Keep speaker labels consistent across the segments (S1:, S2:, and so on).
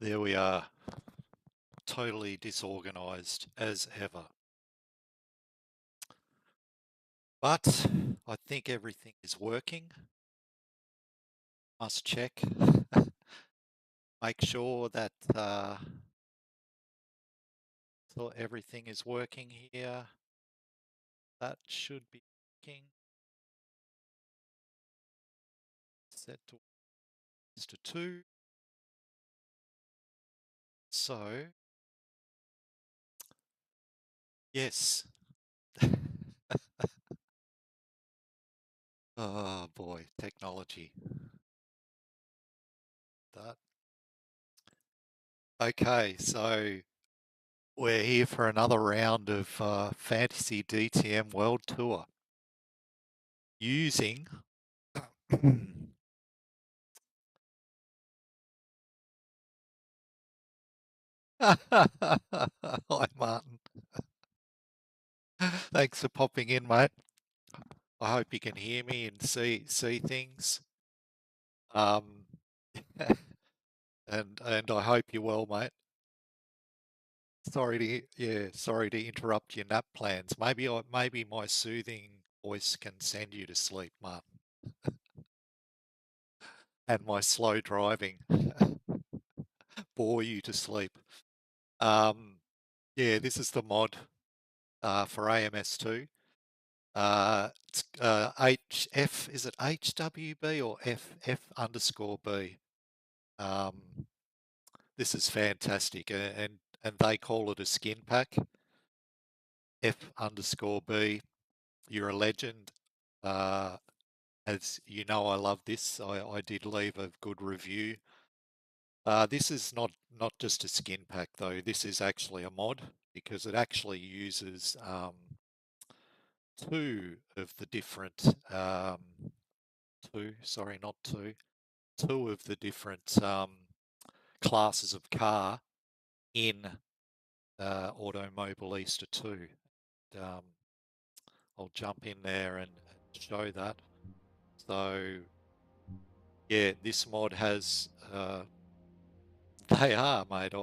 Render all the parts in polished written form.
S1: There we are, totally disorganized as ever. But I think everything is working. Must check. Make sure that so everything is working here. That should be working. Set to 2. So, yes. Oh boy, technology. That. Okay, so we're here for another round of Fantasy DTM World Tour using Hi, Martin. Thanks for popping in, mate. I hope you can hear me and see things. Um, and I hope you're well, mate. Sorry to interrupt your nap plans. Maybe my soothing voice can send you to sleep, Martin, and my slow driving bore you to sleep. Um, yeah, this is the mod for AMS2. It's HF, is it HWB or F_B? Um, this is fantastic, and they call it a skin pack. F_B. You're a legend. As you know, I love this. I did leave a good review. This is not just a skin pack though. This is actually a mod because it actually uses two of the different sorry, not two of the different classes of car in Automobilista 2. Um, I'll jump in there and show that. So yeah, this mod has they are, mate.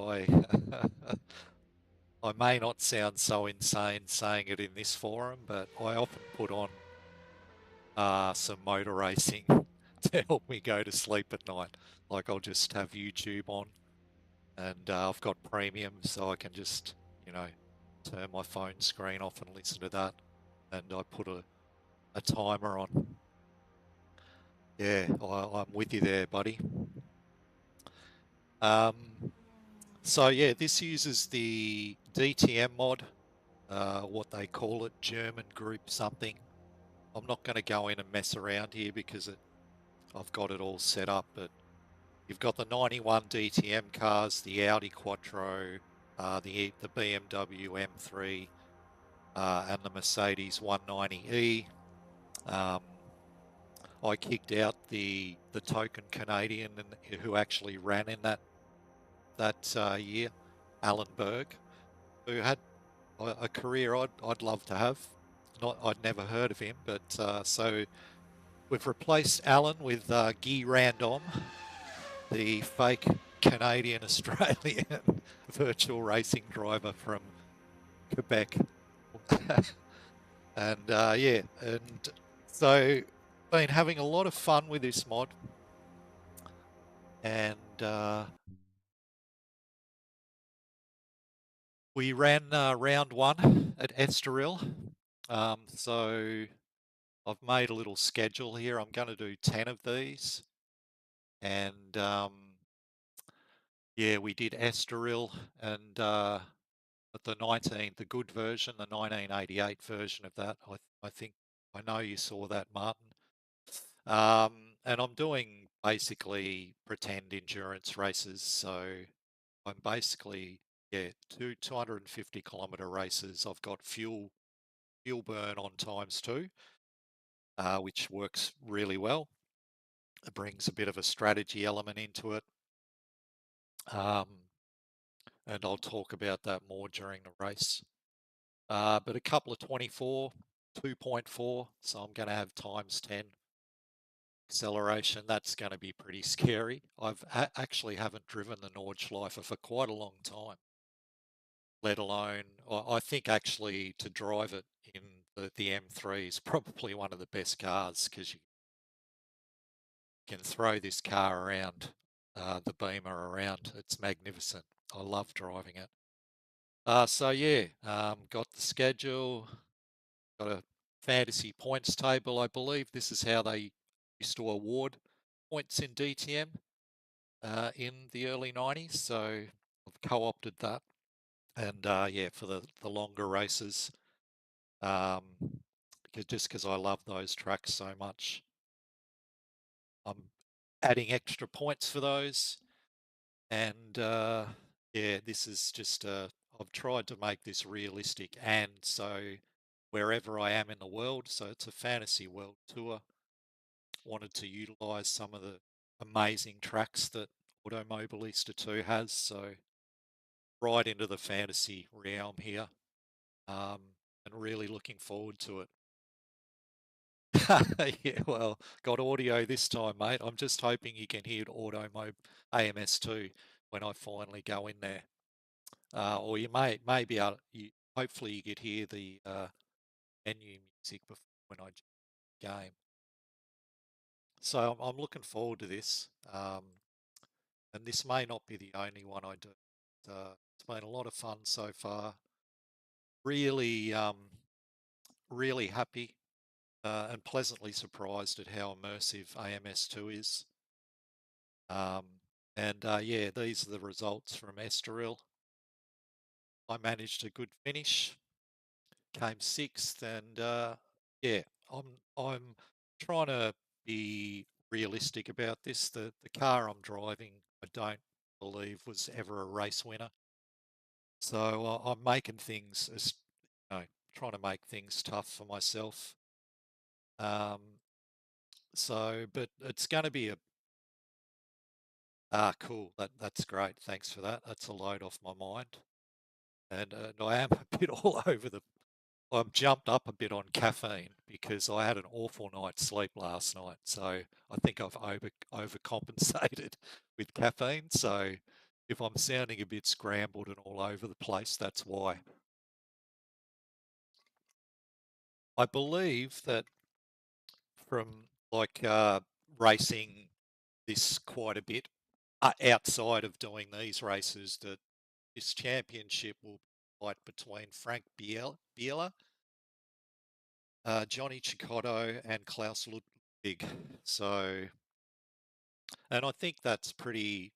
S1: I may not sound so insane saying it in this forum, but I often put on some motor racing to help me go to sleep at night. Like I'll just have YouTube on, and I've got premium, so I can just, you know, turn my phone screen off and listen to that. And I put a timer on. Yeah, I'm with you there, buddy. Um, so yeah, this uses the DTM mod, what they call it, German group something. I'm not going to go in and mess around here because I've got it all set up, but you've got the 91 DTM cars, the Audi Quattro, the BMW M3, and the Mercedes 190E. I kicked out the token Canadian who actually ran in that year, Alan Berg, who had a career I'd love to have. I'd never heard of him, but so we've replaced Alan with Guy Random, the fake Canadian Australian virtual racing driver from Quebec. And yeah, and so been having a lot of fun with this mod, and we ran round 1 at Estoril. So I've made a little schedule here. I'm going to do 10 of these, and yeah, we did Estoril, and at the good version, the 1988 version of that. I think I know you saw that, Martin. And I'm doing basically pretend endurance races. So I'm basically, yeah, 250-kilometer races. I've got fuel burn on ×2, which works really well. It brings a bit of a strategy element into it. And I'll talk about that more during the race. But a couple of 24, 2.4, so I'm going to have ×10. acceleration, that's going to be pretty scary. I've actually haven't driven the Nordschleifer for quite a long time, let alone, I think actually to drive it in the M3 is probably one of the best cars because you can throw this car around, the Beamer around. It's magnificent. I love driving it. So yeah, got the schedule, got a fantasy points table. I believe this is how they used to award points in DTM in the early 90s. So I've co-opted that. And yeah, for the longer races, um, because I love those tracks so much, I'm adding extra points for those. And yeah, this is just I've tried to make this realistic, and so wherever I am in the world, so it's a fantasy world tour. Wanted to utilize some of the amazing tracks that Automobilista 2 has, so right into the fantasy realm here, um, and really looking forward to it. Yeah, well, got audio this time, mate. I'm just hoping you can hear Automo AMS2 when I finally go in there. Or you may be able, hopefully you could hear the menu music before when I game. So I'm looking forward to this. And this may not be the only one I do. It's been a lot of fun so far. Really, really happy and pleasantly surprised at how immersive AMS2 is. And yeah, these are the results from Estoril. I managed a good finish, came sixth, and yeah, I'm trying to be realistic about this. The car I'm driving, I don't believe was ever a race winner. So I'm making things, trying to make things tough for myself. Um, so, but it's going to be cool. That's great. Thanks for that. That's a load off my mind. And I am a bit all over the. I'm jumped up a bit on caffeine because I had an awful night's sleep last night. So I think I've overcompensated with caffeine. So if I'm sounding a bit scrambled and all over the place, that's why. I believe that from like racing this quite a bit outside of doing these races, that this championship will fight between Frank Biela, Johnny Cicotto, and Klaus Ludwig. So, and I think that's pretty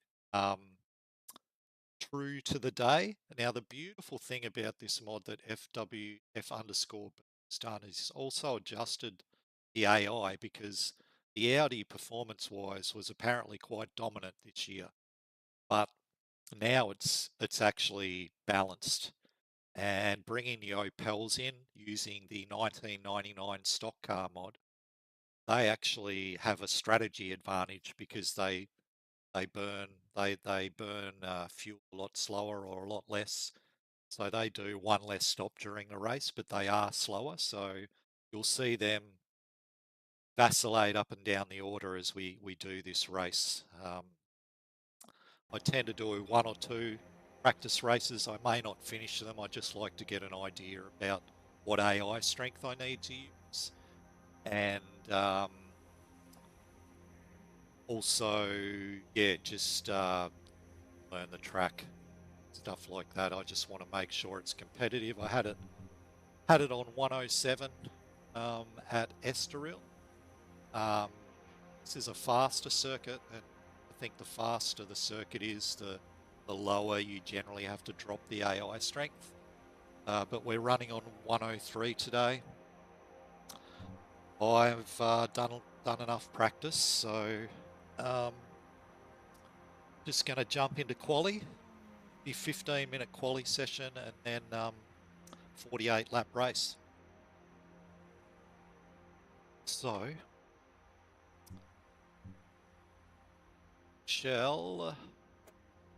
S1: true to the day. Now, the beautiful thing about this mod that FWF underscore has done is also adjusted the AI, because the Audi performance wise was apparently quite dominant this year, but now it's actually balanced, and bringing the Opels in using the 1999 stock car mod, they actually have a strategy advantage because they burn they burn fuel a lot slower or a lot less. So they do one less stop during the race, but they are slower. So you'll see them vacillate up and down the order as we do this race. I tend to do one or two practice races. I may not finish them. I just like to get an idea about what AI strength I need to use. And also, yeah, just learn the track, stuff like that. I just want to make sure it's competitive. I had it on 107 at Estoril. Um, this is a faster circuit, and I think the faster the circuit is, the lower you generally have to drop the AI strength. But we're running on 103 today. I've done enough practice, so just going to jump into quali. Be 15-minute quali session, and then 48 lap race. So shall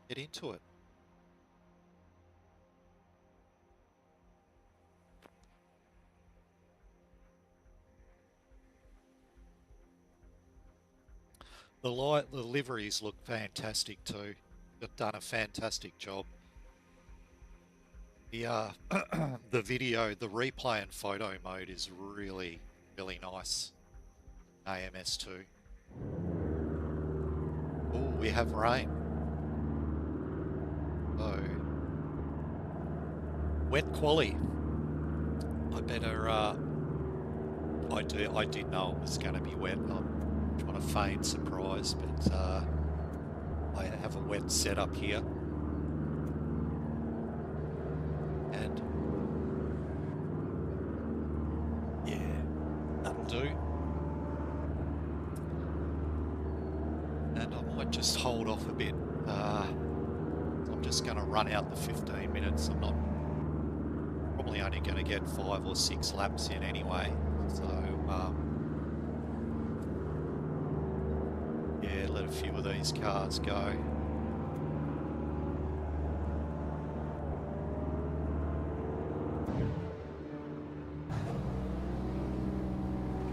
S1: get into it. The liveries look fantastic too. They've done a fantastic job. The the video, the replay and photo mode is really, really nice. AMS2. Oh, we have rain. Oh, wet quali. I better. I did know it was going to be wet. I'm trying to feign surprise, but I have a wet setup here, and yeah, that'll do. And I might just hold off a bit. I'm just going to run out the 15 minutes. I'm not probably only going to get 5 or 6 laps in anyway. So yeah, let a few of these cars go.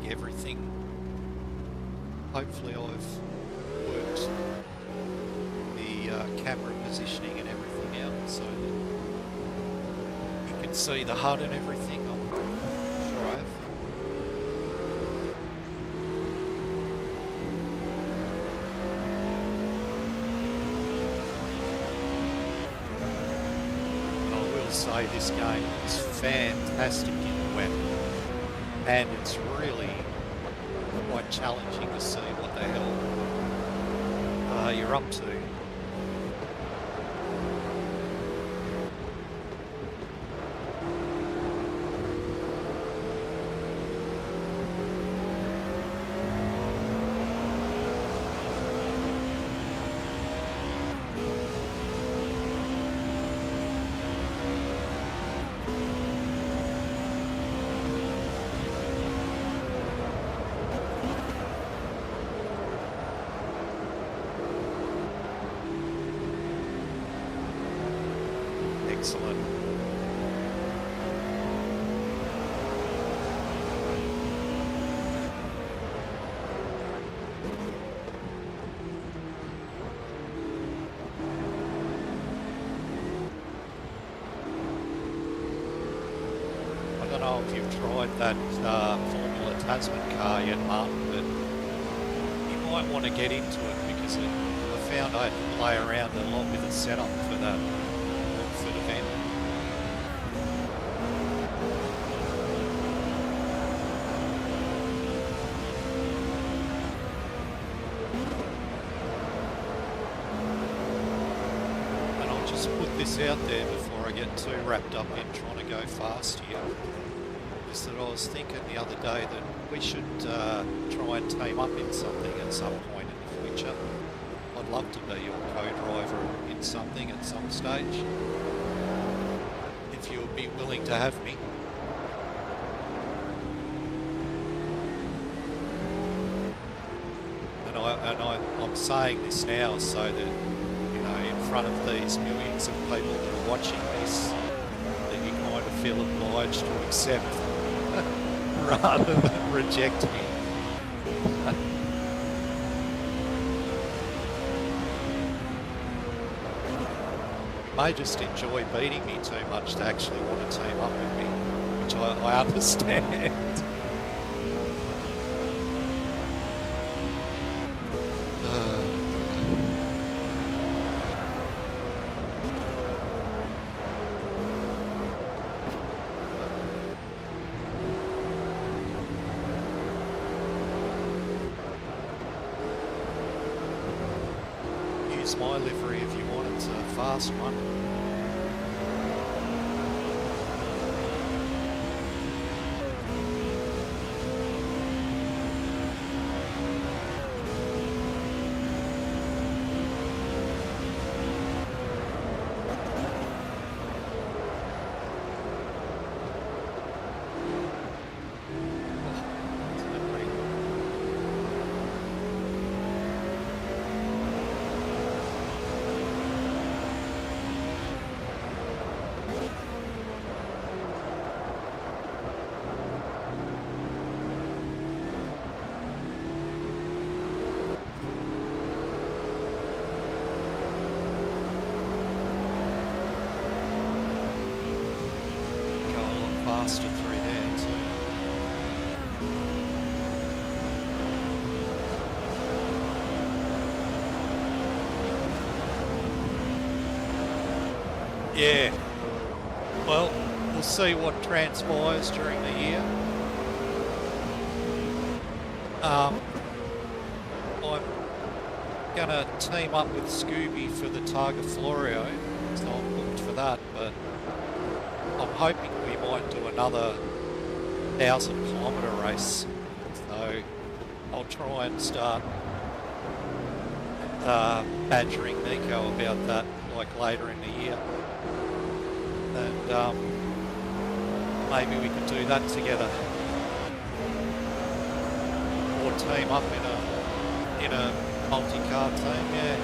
S1: Everything. Hopefully I've worked the camera positioning and everything out so that you can see the HUD and everything. I'm sure I have. But I will say this game is fantastic in the wet, and it's really quite challenging to see what the hell you're up to. Excellent. I don't know if you've tried that Formula Tasman car yet, Martin, but you might want to get into it because I found I had to play around a lot with the setup for that. Event. And I'll just put this out there before I get too wrapped up in trying to go fast here. Is that I was thinking the other day that we should try and team up in something at some point in the future. I'd love to be your co-driver in something at some stage. If you would be willing to have me. And I'm saying this now so that, you know, in front of these millions of people that are watching this, that you kind of feel obliged to accept rather than reject me. May just enjoy beating me too much to actually want to team up with me, which I understand. Use my livery if you want, it's a fast one. faster through there too. Yeah. Well, we'll see what transpires during the year. I'm gonna team up with Scooby for the Targa Florio, so I'm booked for that, but I'm hoping we might do another 1,000-kilometre race. So I'll try and start badgering Nico about that, like later in the year. And maybe we could do that together. Or team up in a multi-car team, yeah.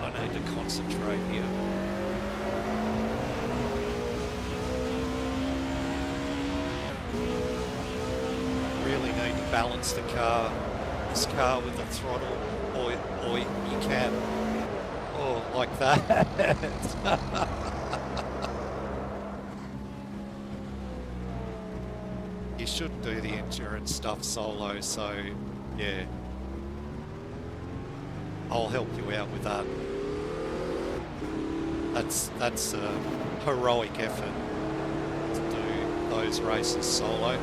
S1: I need to concentrate here. Really need to balance the car, this car with the throttle, or you can, or like that. You should do the endurance stuff solo, so yeah. I'll help you out with that. That's a heroic effort to do those races solo.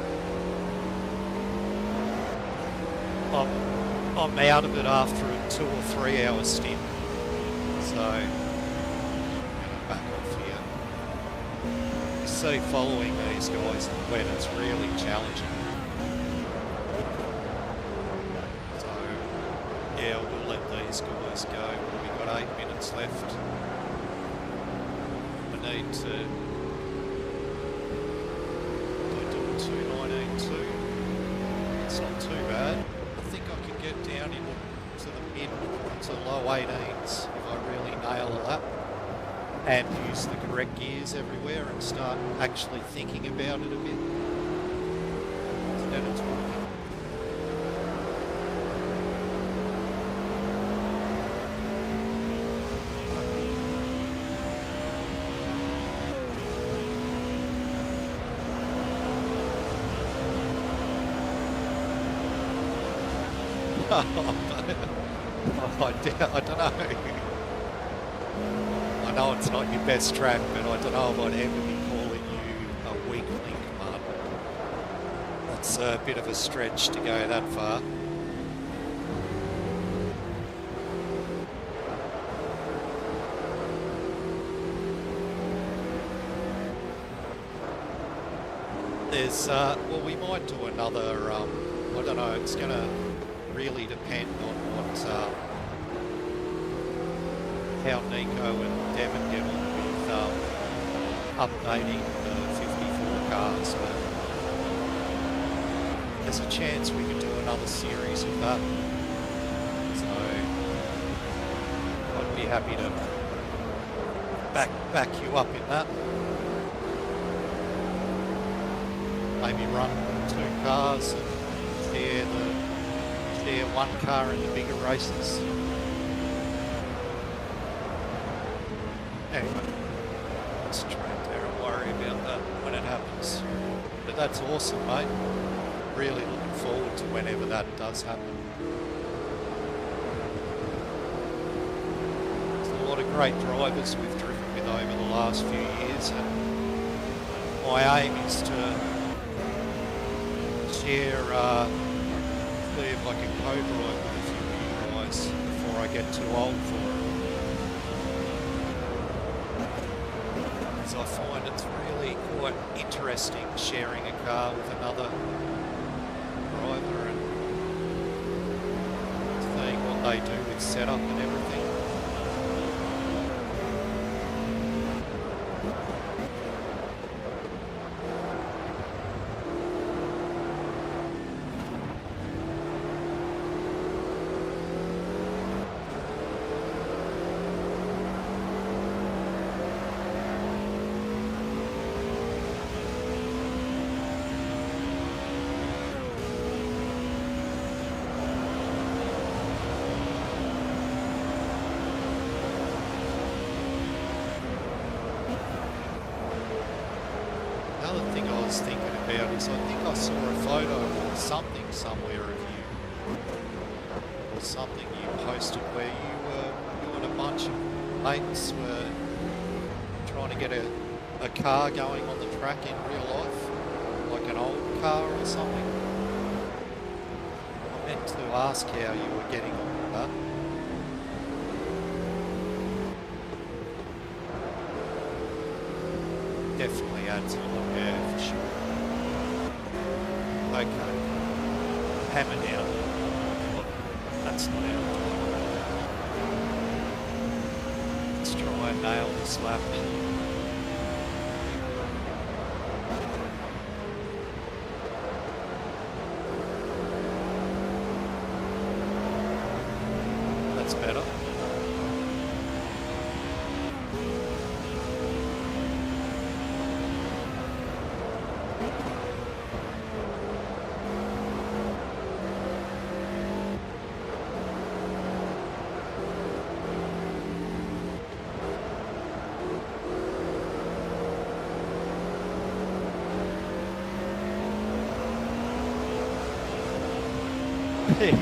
S1: I'm out of it after a 2 or 3 hour stint, so I'm gonna back off here. You see, following these guys when it's really challenging. So yeah, we'll let these guys go. We've got 8 minutes left. We need to do a 2:19.2. It's not too bad. I think I can get down into the mid to low 18s if I really nail a lap and use the correct gears everywhere and start actually thinking about it a bit instead of talking. I don't know. I know it's not your best track, but I don't know if I'd ever be calling you a weak link, Martin. That's a bit of a stretch to go that far. There's, well, we might do another, I don't know, it's going to really depend on what, how Nico and Devon get on with updating the 54 cars, but there's a chance we could do another series of that. So I'd be happy to back you up in that. Maybe run 2 cars and share 1 car in the bigger races. Anyway, concentrate there and worry about that when it happens. But that's awesome, mate. Really looking forward to whenever that does happen. There's a lot of great drivers we've driven with over the last few years, and my aim is to share, see if I can co-drive with a few of you guys before I get too old for it. So I find it's really quite interesting sharing a car with another driver and seeing what they do with setup and everything. about is I think I saw a photo or something somewhere of you, or something you posted where you and a bunch of mates were trying to get a car going on the track in real life, like an old car or something. I meant to ask how you were getting on with that. Definitely adds on, yeah, for sure. Okay. Hammer down. That's not out. Let's try and nail this lap. That's better.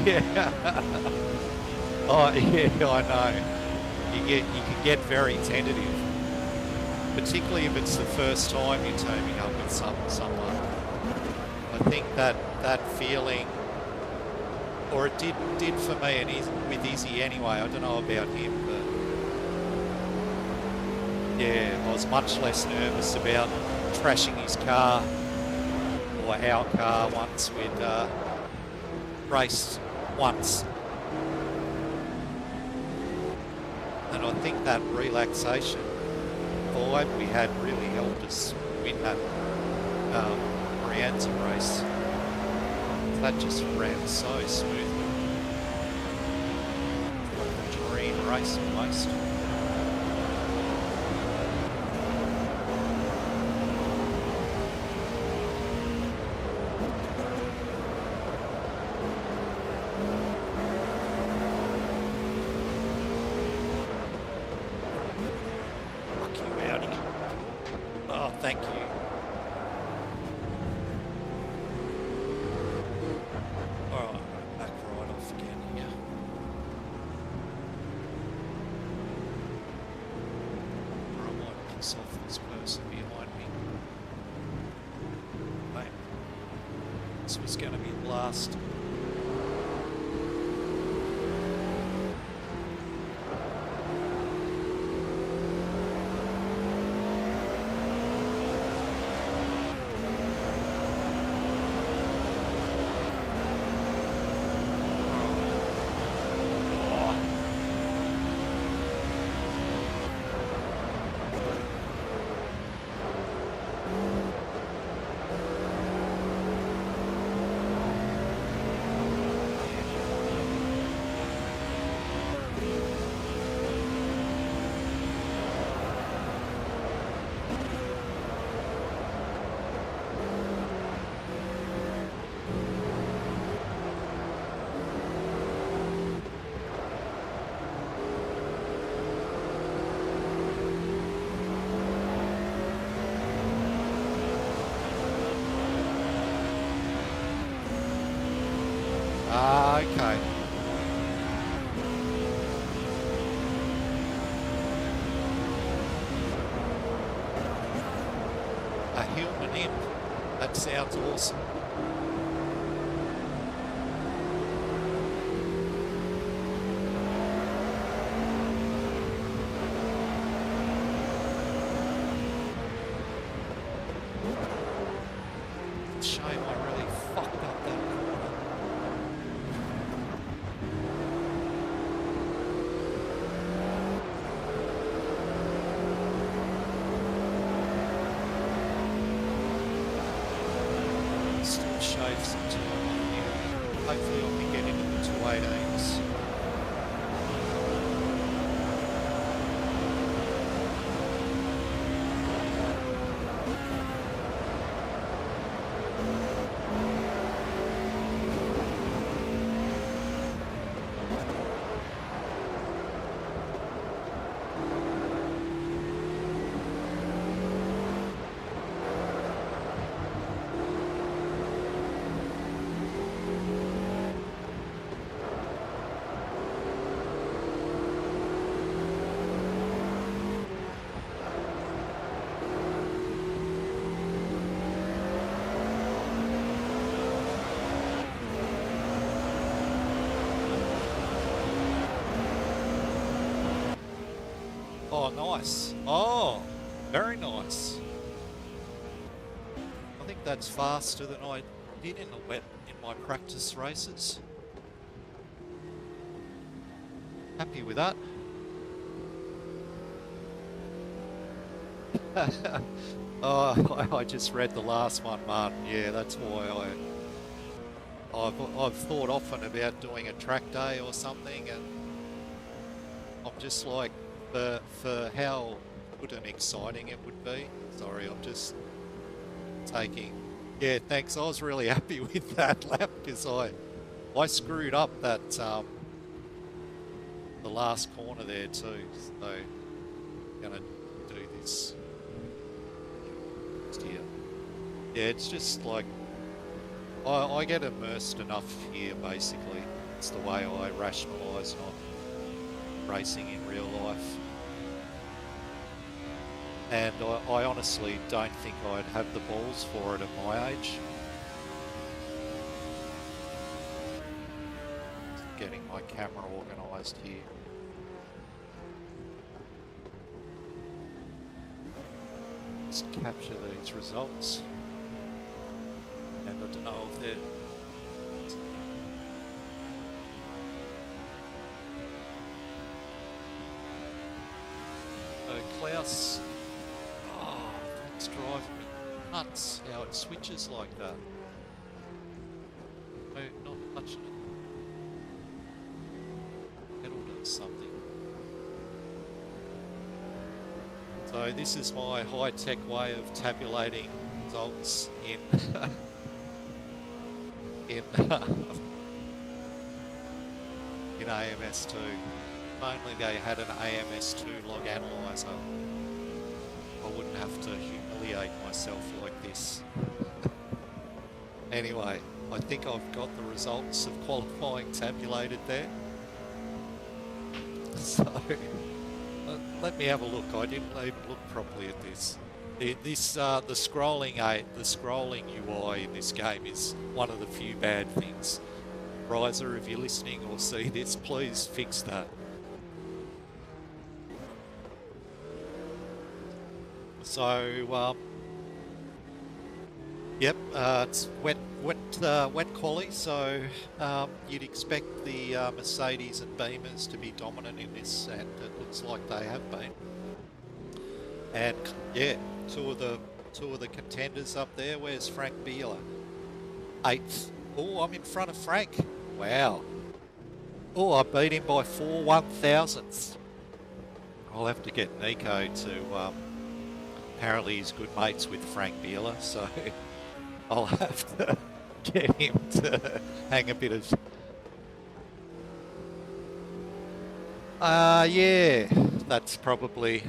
S1: Yeah. Oh, yeah, I know. You can get very tentative, particularly if it's the first time you're teaming up with someone. I think that feeling, or it did for me and with Izzy anyway. I don't know about him, but yeah, I was much less nervous about trashing his car or our car once we'd raced once. And I think that relaxation vibe we had really helped us win that Brianza race. That just ran so smoothly. Like a dream race almost. Thank you. All right, back right off again here. Or I might piss off this person behind me. Mate, this was going to be a blast. Okay. A human imp. That sounds awesome. Shame I really fucked up that corner. Still shave some time on here. Hopefully I can get into the 218s. Oh, nice. Oh, very nice. I think that's faster than I did in the wet in my practice races. Happy with that. Oh, I just read the last one, Martin. Yeah, that's why I've thought often about doing a track day or something, and I'm just like, for how good and exciting it would be. Sorry, I'm just taking. Yeah, thanks. I was really happy with that lap because I screwed up that the last corner there too. So I'm gonna do this here. Yeah, it's just like I get immersed enough here. Basically, it's the way I rationalise not racing in real life. And I honestly don't think I'd have the balls for it at my age. Just getting my camera organised here. Just capture these results. And I don't know if they're... Klaus... Oh, it's driving me nuts how it switches like that. No, not touching it. It'll do something. So this is my high-tech way of tabulating results in in AMS2. If only they had an AMS2 log analyzer, I wouldn't have to humiliate myself like this. Anyway, I think I've got the results of qualifying tabulated there. So let me have a look. I didn't even look properly at this. The scrolling UI in this game is one of the few bad things. Riser, if you're listening or see this, please fix that. So, yep, it's wet quali, so you'd expect the Mercedes and Beamers to be dominant in this, and it looks like they have been. And yeah, two of the contenders up there. Where's Frank Bieler? 8th. Oh, I'm in front of Frank. Wow. Oh, I beat him by 4 1,000ths. I'll have to get Nico to. Apparently, he's good mates with Frank Bieler, so I'll have to get him to hang a bit of. Yeah, that's probably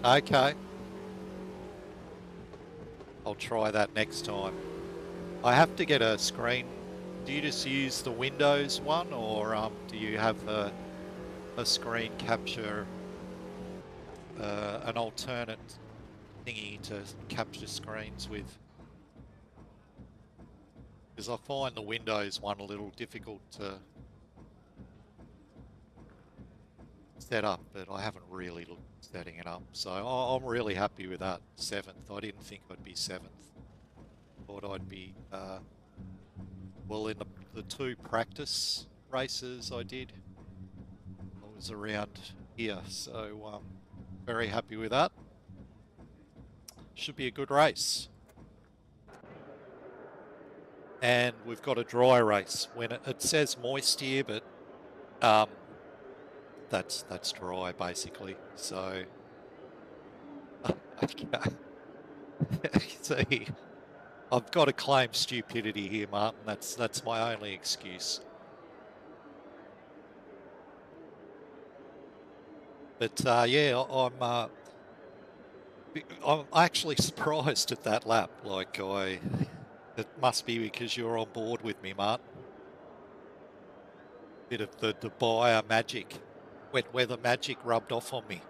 S1: okay. I'll try that next time. I have to get a screen. Do you just use the Windows one, or do you have a screen capture, an alternate thingy to capture screens with? Because I find the Windows one a little difficult to set up, but I haven't really looked at setting it up. So I'm really happy with that 7th. I didn't think I'd be 7th. Thought I'd be, well, in the 2 practice races I did, I was around here. So very happy with that. Should be a good race. And we've got a dry race. When it says moist here, but that's dry basically. So see, I've got to claim stupidity here, Martin. That's my only excuse. But yeah, I'm actually surprised at that lap. Like it must be because you're on board with me, Martin. Bit of the Dubai magic, wet weather magic rubbed off on me.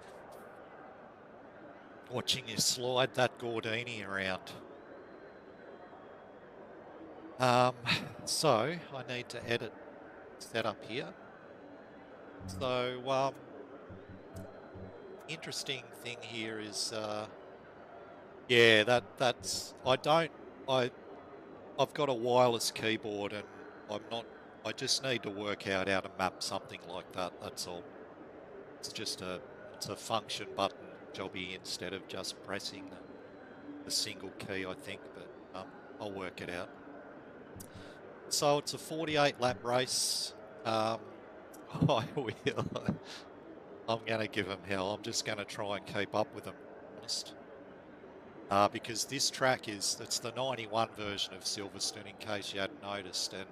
S1: Watching you slide that Gordini around. So I need to edit setup here. So interesting thing here is, yeah, I've got a wireless keyboard and I just need to work out how to map something like that. That's all. It's just it's a function button jobby instead of just pressing the single key, I think, but I'll work it out. So it's a 48 lap race. I will. I'm going to give them hell. I'm just going to try and keep up with them, to be honest. Because this track it's the 91 version of Silverstone, in case you hadn't noticed. And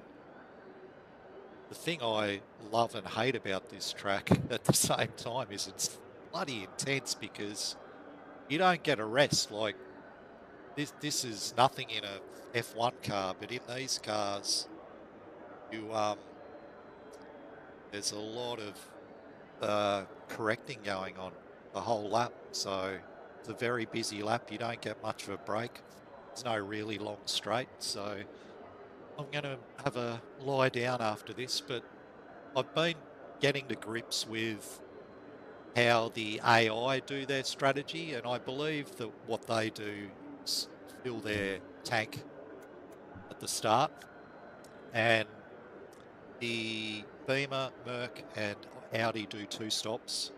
S1: the thing I love and hate about this track at the same time is it's bloody intense, because you don't get a rest. Like this is nothing in a F1 car, but in these cars, you there's a lot of correcting going on the whole lap. So it's a very busy lap. You don't get much of a break. There's no really long straight. So I'm going to have a lie down after this, but I've been getting to grips with how the AI do their strategy, and I believe that what they do is fill their tank at the start, and the Beamer, Merc and Audi do 2 stops,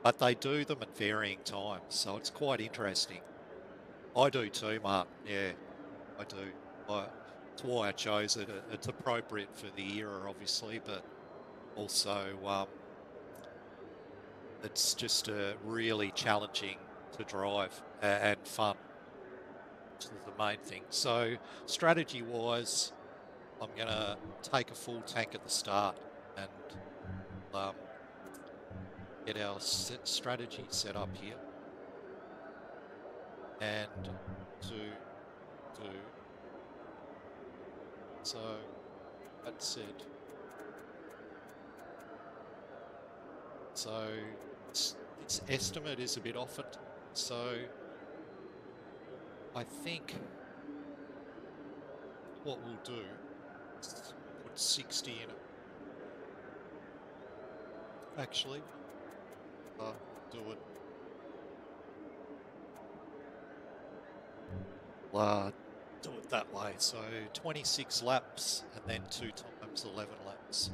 S1: but they do them at varying times, so it's quite interesting. I do too, Martin. Yeah, I do. That's why I chose it. It's appropriate for the era, obviously, but also it's just really challenging to drive and fun, which is the main thing. So strategy-wise, I'm going to take a full tank at the start and get our strategy set up here. And so that's it. So its estimate is a bit off it. So I think what we'll do is put 60 in it. Actually, do it. Do it that way. So 26 laps and then 2 times 11 laps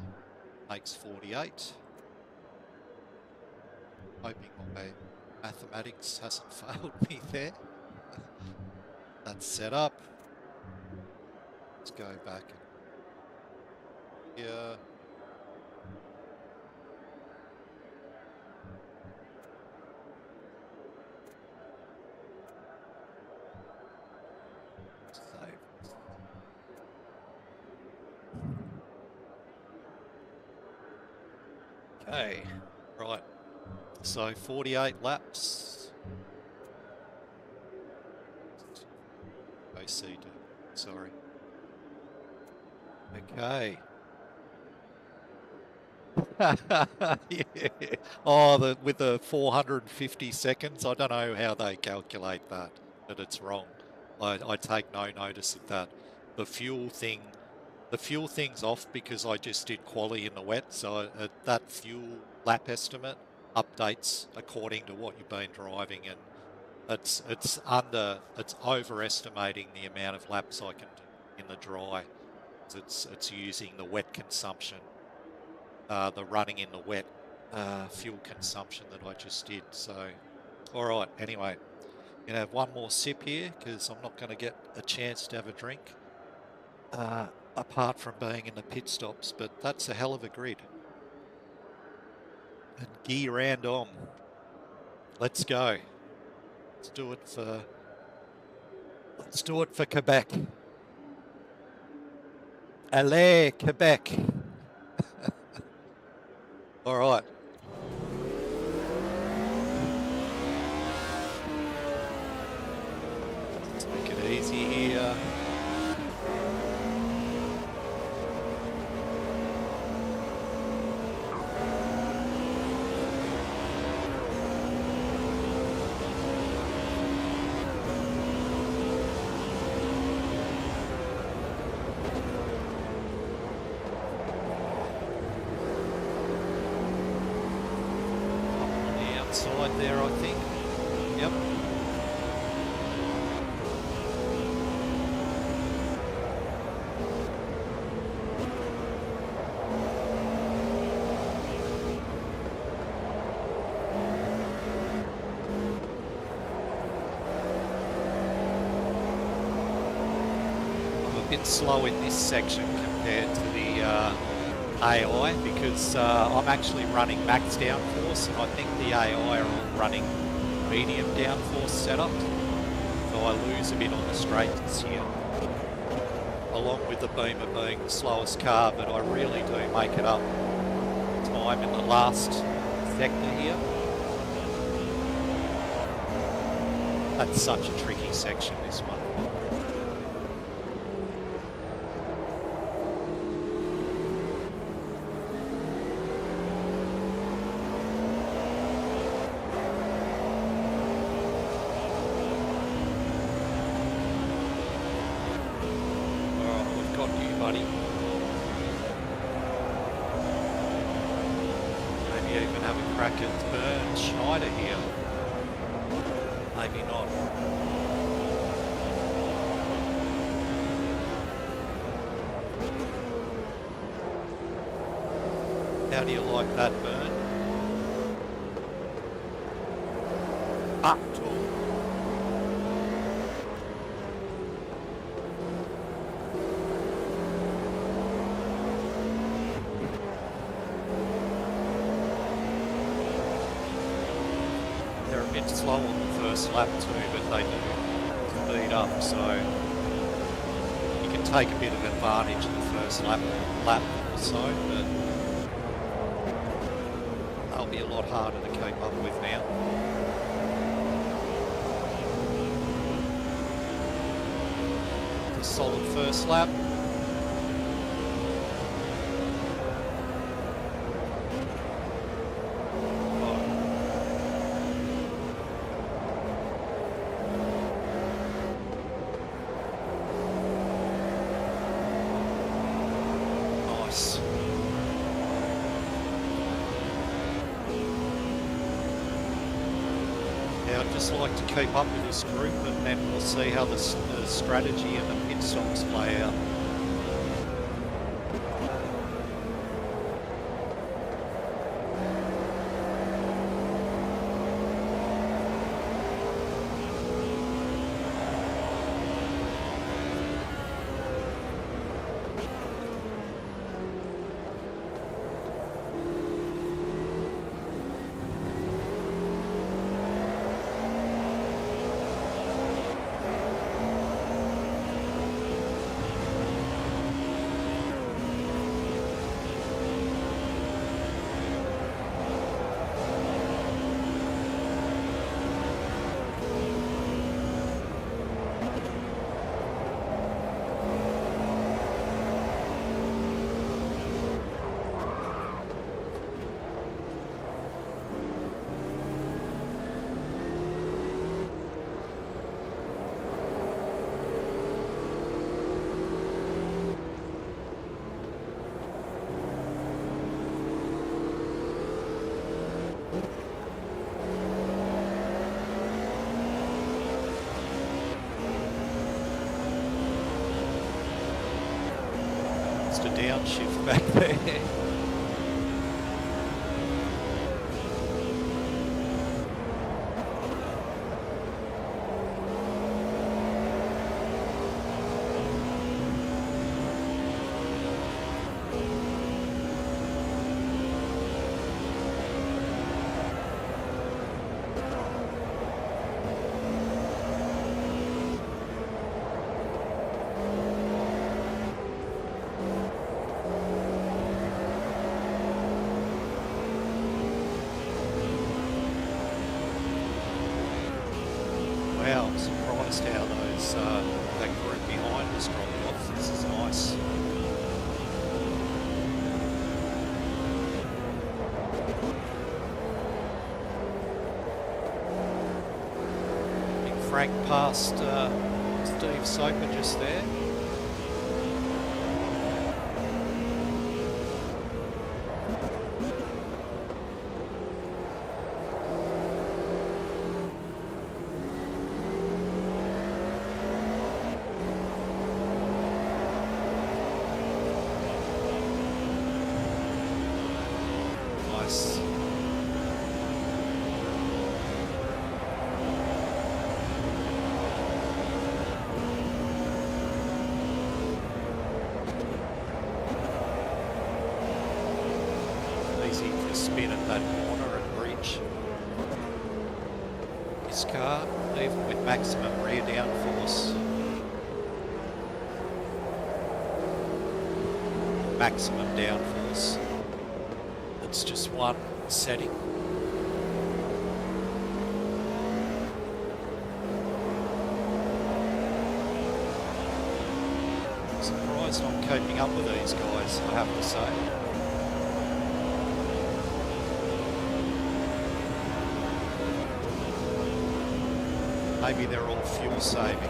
S1: makes 48. Hoping my mathematics hasn't failed me there. That's set up. Let's go back here. Okay, right. So 48 laps. OCD, sorry. Okay. Yeah. Oh, with the 450 seconds, I don't know how they calculate that, but it's wrong. I take no notice of that. The fuel thing's off because I just did quali in the wet, so that fuel lap estimate updates according to what you've been driving, and it's overestimating the amount of laps I can do in the dry. It's using the wet consumption, the running in the wet fuel consumption that I just did. So, all right. Anyway, I'm gonna have one more sip here because I'm not going to get a chance to have a drink apart from being in the pit stops. But that's a hell of a grid. And Guy Random, let's go. Let's do it for Quebec. Allez, Quebec. All right. Take it easy here. inside there, I think. Yep. Bit slow in this section compared to the AI because I'm actually running max downforce, and I think the AI are all running medium downforce setup, so I lose a bit on the straights here, along with the Bimmer being the slowest car, but I really do make it up time in the last sector here. That's such a tricky section, this one. Buddy. Maybe even have a crack at Bernd Schneider here. Maybe not. How do you like that, Bernd? Up to bit slow on the first lap too, but they do speed up, so you can take a bit of advantage in the first lap or so, but they'll be a lot harder to keep up with now. It's a solid first lap. Yeah, I'd just like to keep up with this group, and then we'll see how the strategy and the pit stops play out. Just a downshift back there. Wow, I'm surprised how those that group behind us dropped off. This is nice. I think Frank passed Steve Soper just there. easy to spin at that corner and reach his car, even with maximum rear downforce. Maximum downforce. It's just one setting. Surprised I'm keeping up with these guys, I have to say. Maybe they're all fuel saving.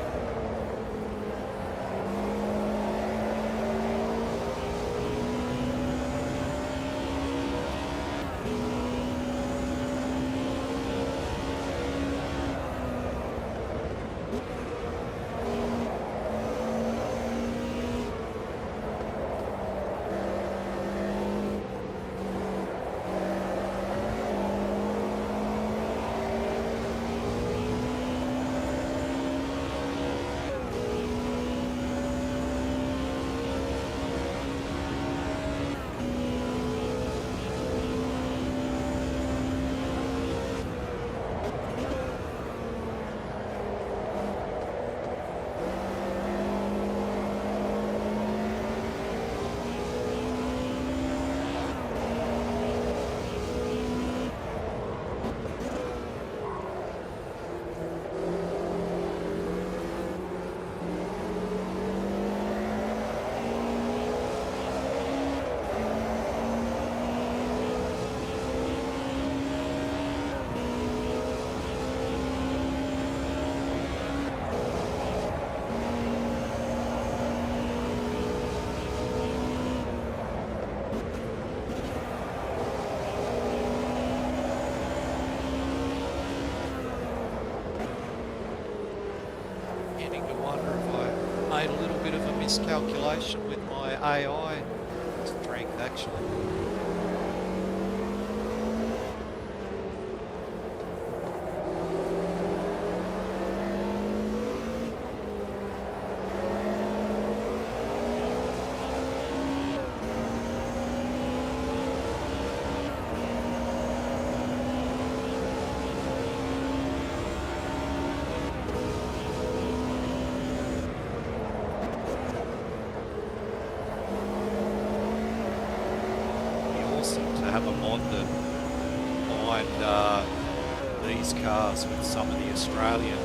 S1: Made a little bit of a miscalculation with my AI strength actually. Have a mod that combined these cars with some of the Australian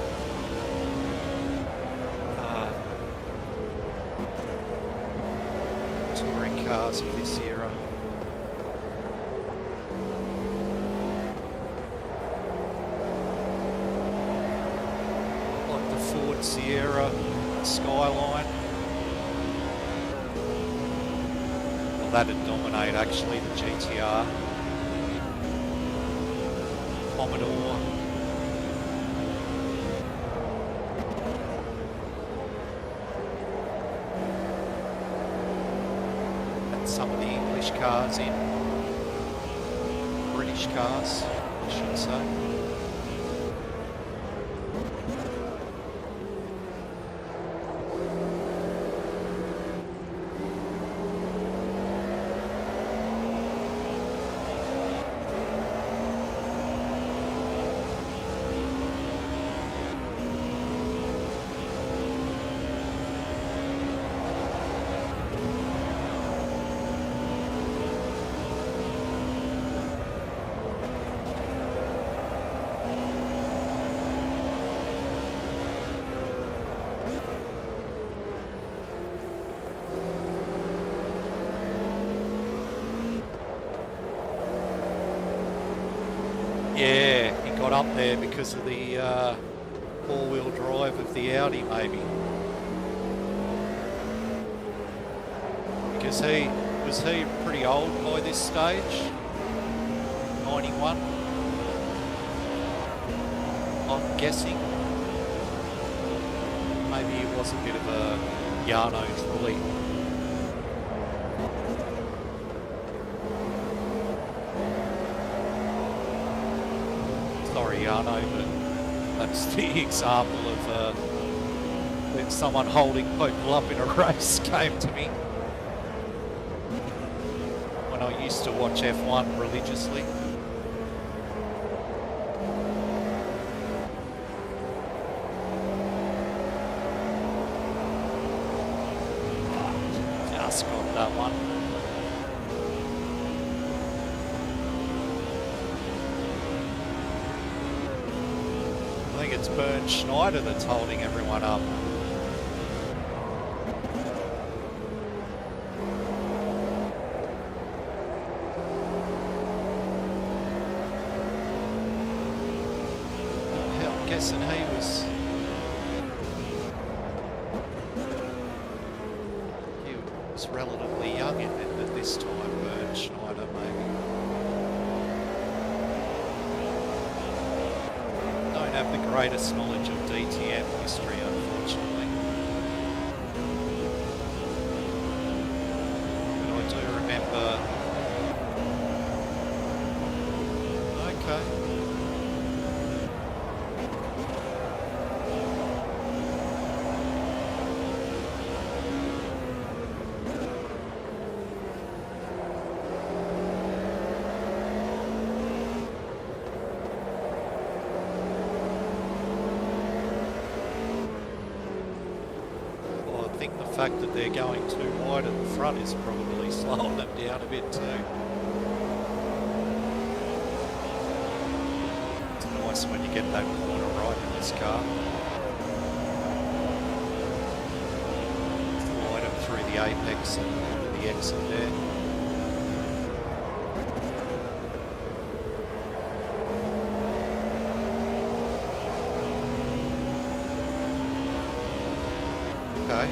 S1: touring cars of this era. Like the Ford Sierra Skyline. That'd dominate actually the GTR. Commodore. And some of the English cars in. British cars, I should say. Yeah, he got up there because of the four-wheel drive of the Audi, maybe. Because was he pretty old by this stage? 91? I'm guessing. Maybe he was a bit of a Yarno trolley. Sorry, Yarno, but that's the example of when someone holding people up in a race came to me. when I used to watch F1 religiously. Just got that one. I think it's Bernd Schneider that's holding everyone up. I'm guessing he was relatively young at this time, Bernd Schneider maybe. Don't have the greatest knowledge of DTM history, unfortunately. But I do remember. Okay. I think the fact that they're going too wide at the front is probably slowing them down a bit too. It's nice when you get that corner right in this car. Slide them through the apex and onto the exit there. Okay.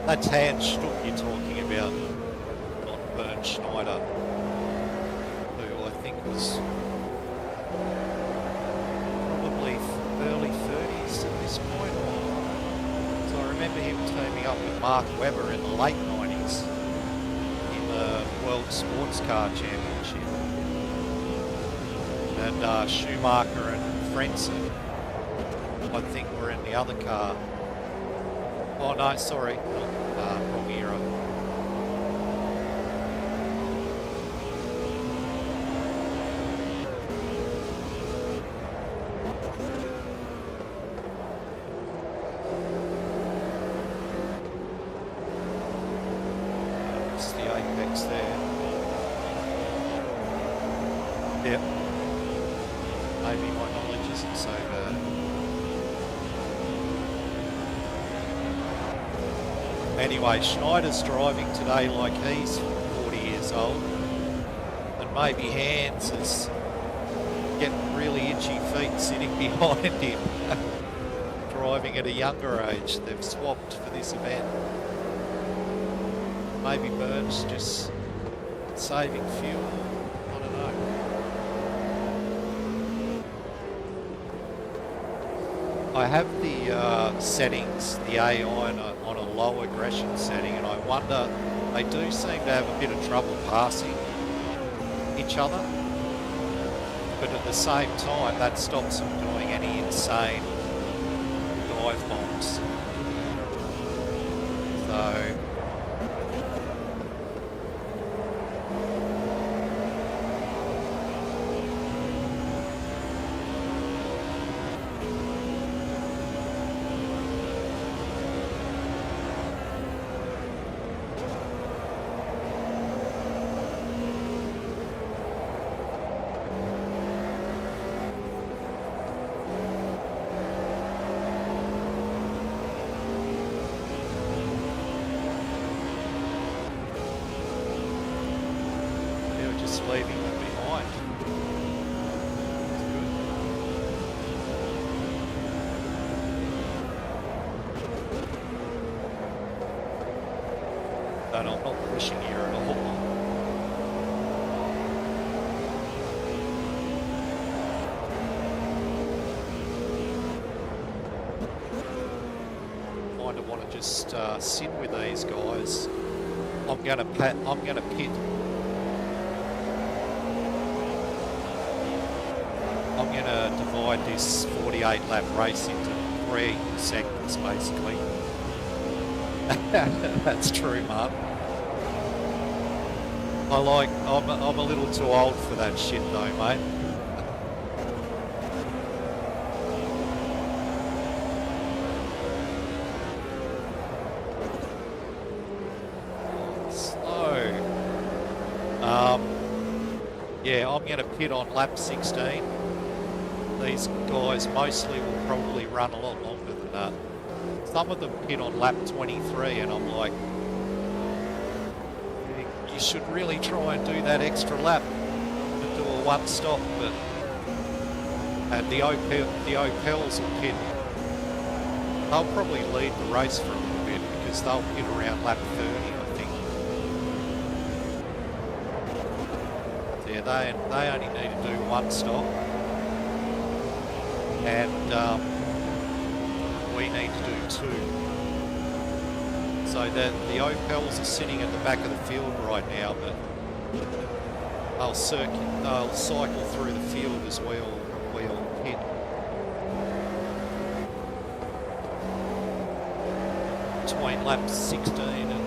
S1: That's Hans Stuck you're talking about, not Bernd Schneider, who I think was probably early 30s at this point. So I remember him teaming up with Mark Webber in the late 90s in the World Sports Car Championship. And Schumacher and Frentzen, I think, were in the other car. Oh no, sorry, wrong era. That's the apex there. Yep. Maybe my knowledge isn't so bad. Anyway, Schneider's driving today like he's 40 years old, and maybe Hans is getting really itchy feet sitting behind him, driving at a younger age. They've swapped for this event. Maybe Bernd's just saving fuel. I don't know. I have the settings, the AI on a low aggression setting, and I wonder, they do seem to have a bit of trouble passing each other, but at the same time that stops them doing any insane dive bombs. So leaving them behind. And I'm not pushing here at all. Kind of want to just sit with these guys. I'm going to pit. I'm going to divide this 48 lap race into 3 seconds, basically. That's true, Mark. I'm a little too old for that shit though, mate. Slow. Yeah, I'm going to pit on lap 16. These guys mostly will probably run a lot longer than that. Some of them pit on lap 23 and I'm like, you should really try and do that extra lap and do a one stop, but and the Opels will pit. They'll probably lead the race for a little bit because they'll pit around lap 30, I think. Yeah, they only need to do one stop, and we need to do 2. So that the Opels are sitting at the back of the field right now, but they'll cycle through the field as we all pit. Between laps 16 and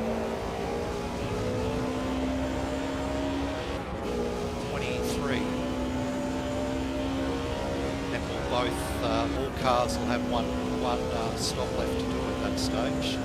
S1: 23. And we'll both, all cars will have one stop left to do at that stage.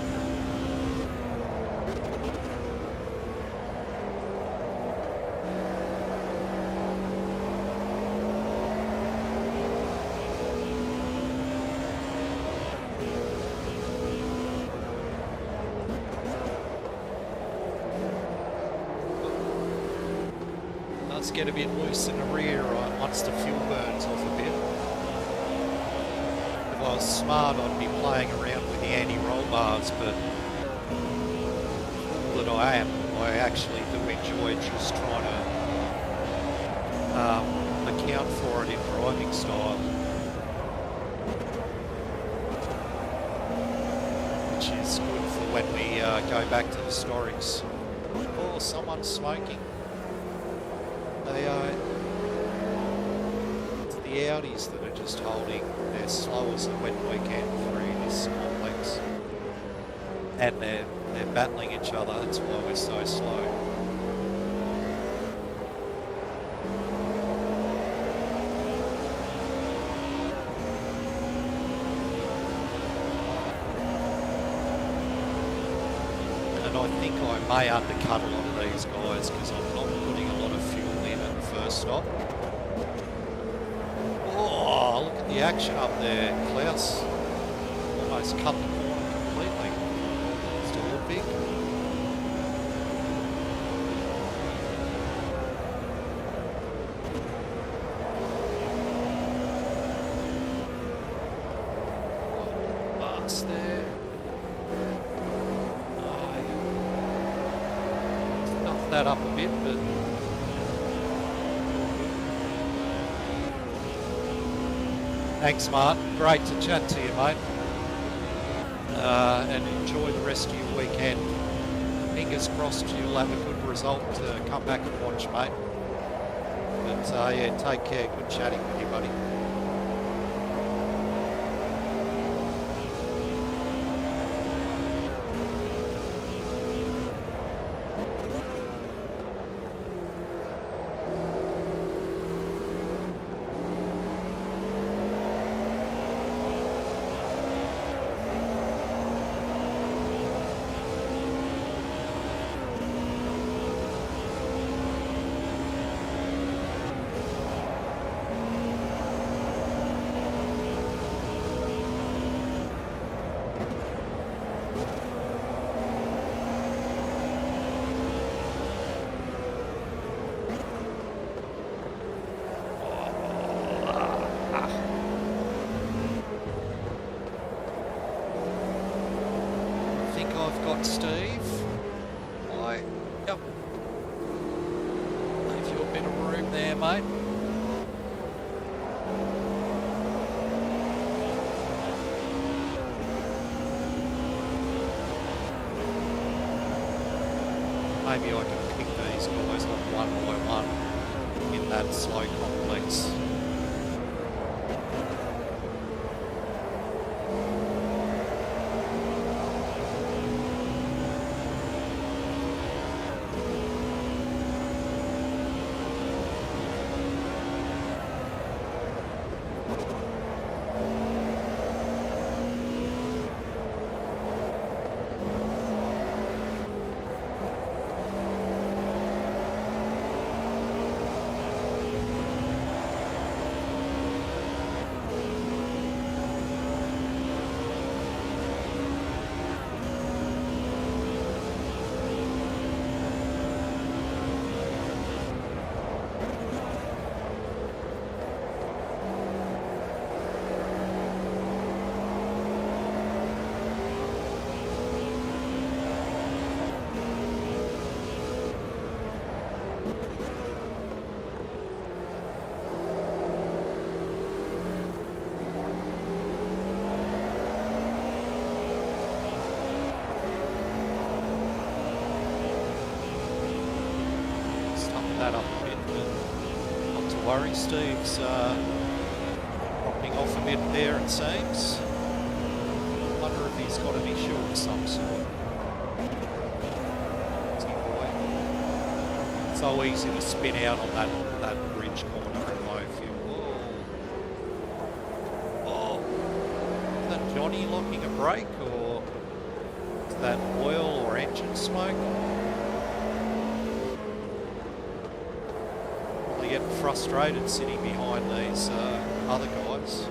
S1: Get a bit loose in the rear once the fuel burns off a bit. If I was smart, I'd be playing around with the anti-roll bars, but all that I am, I actually do enjoy just trying to account for it in driving style, which is good for when we go back to the historics. Oh, someone's smoking. It's the Audis that are just holding their slow as the wet weekend through this complex. And they're battling each other, that's why we're so slow. And I think I may undercut a lot of these guys because I'm not putting a lot of fuel in at the first stop. Oh, look at the action up there. Klaus almost cut the corner completely. Still a big. Bus there. Stuff that up a bit, but thanks, Martin. Great to chat to you, mate. And enjoy the rest of your weekend. Fingers crossed you'll have a good result to come back and watch, mate. But yeah, take care. Good chatting with you, buddy. Steve. Hi. Yep. Leave you a bit of room there, mate. Maybe I can pick these guys up one by one in that slow complex. tighten that up a bit, but not to worry. Steve's dropping off a bit there, it seems. I wonder if he's got an issue of some sort. It's so easy to spin out on that bridge corner in low fuel. Oh, is that Johnny locking a brake, or is that oil or engine smoke? Probably getting frustrated sitting behind these other guys.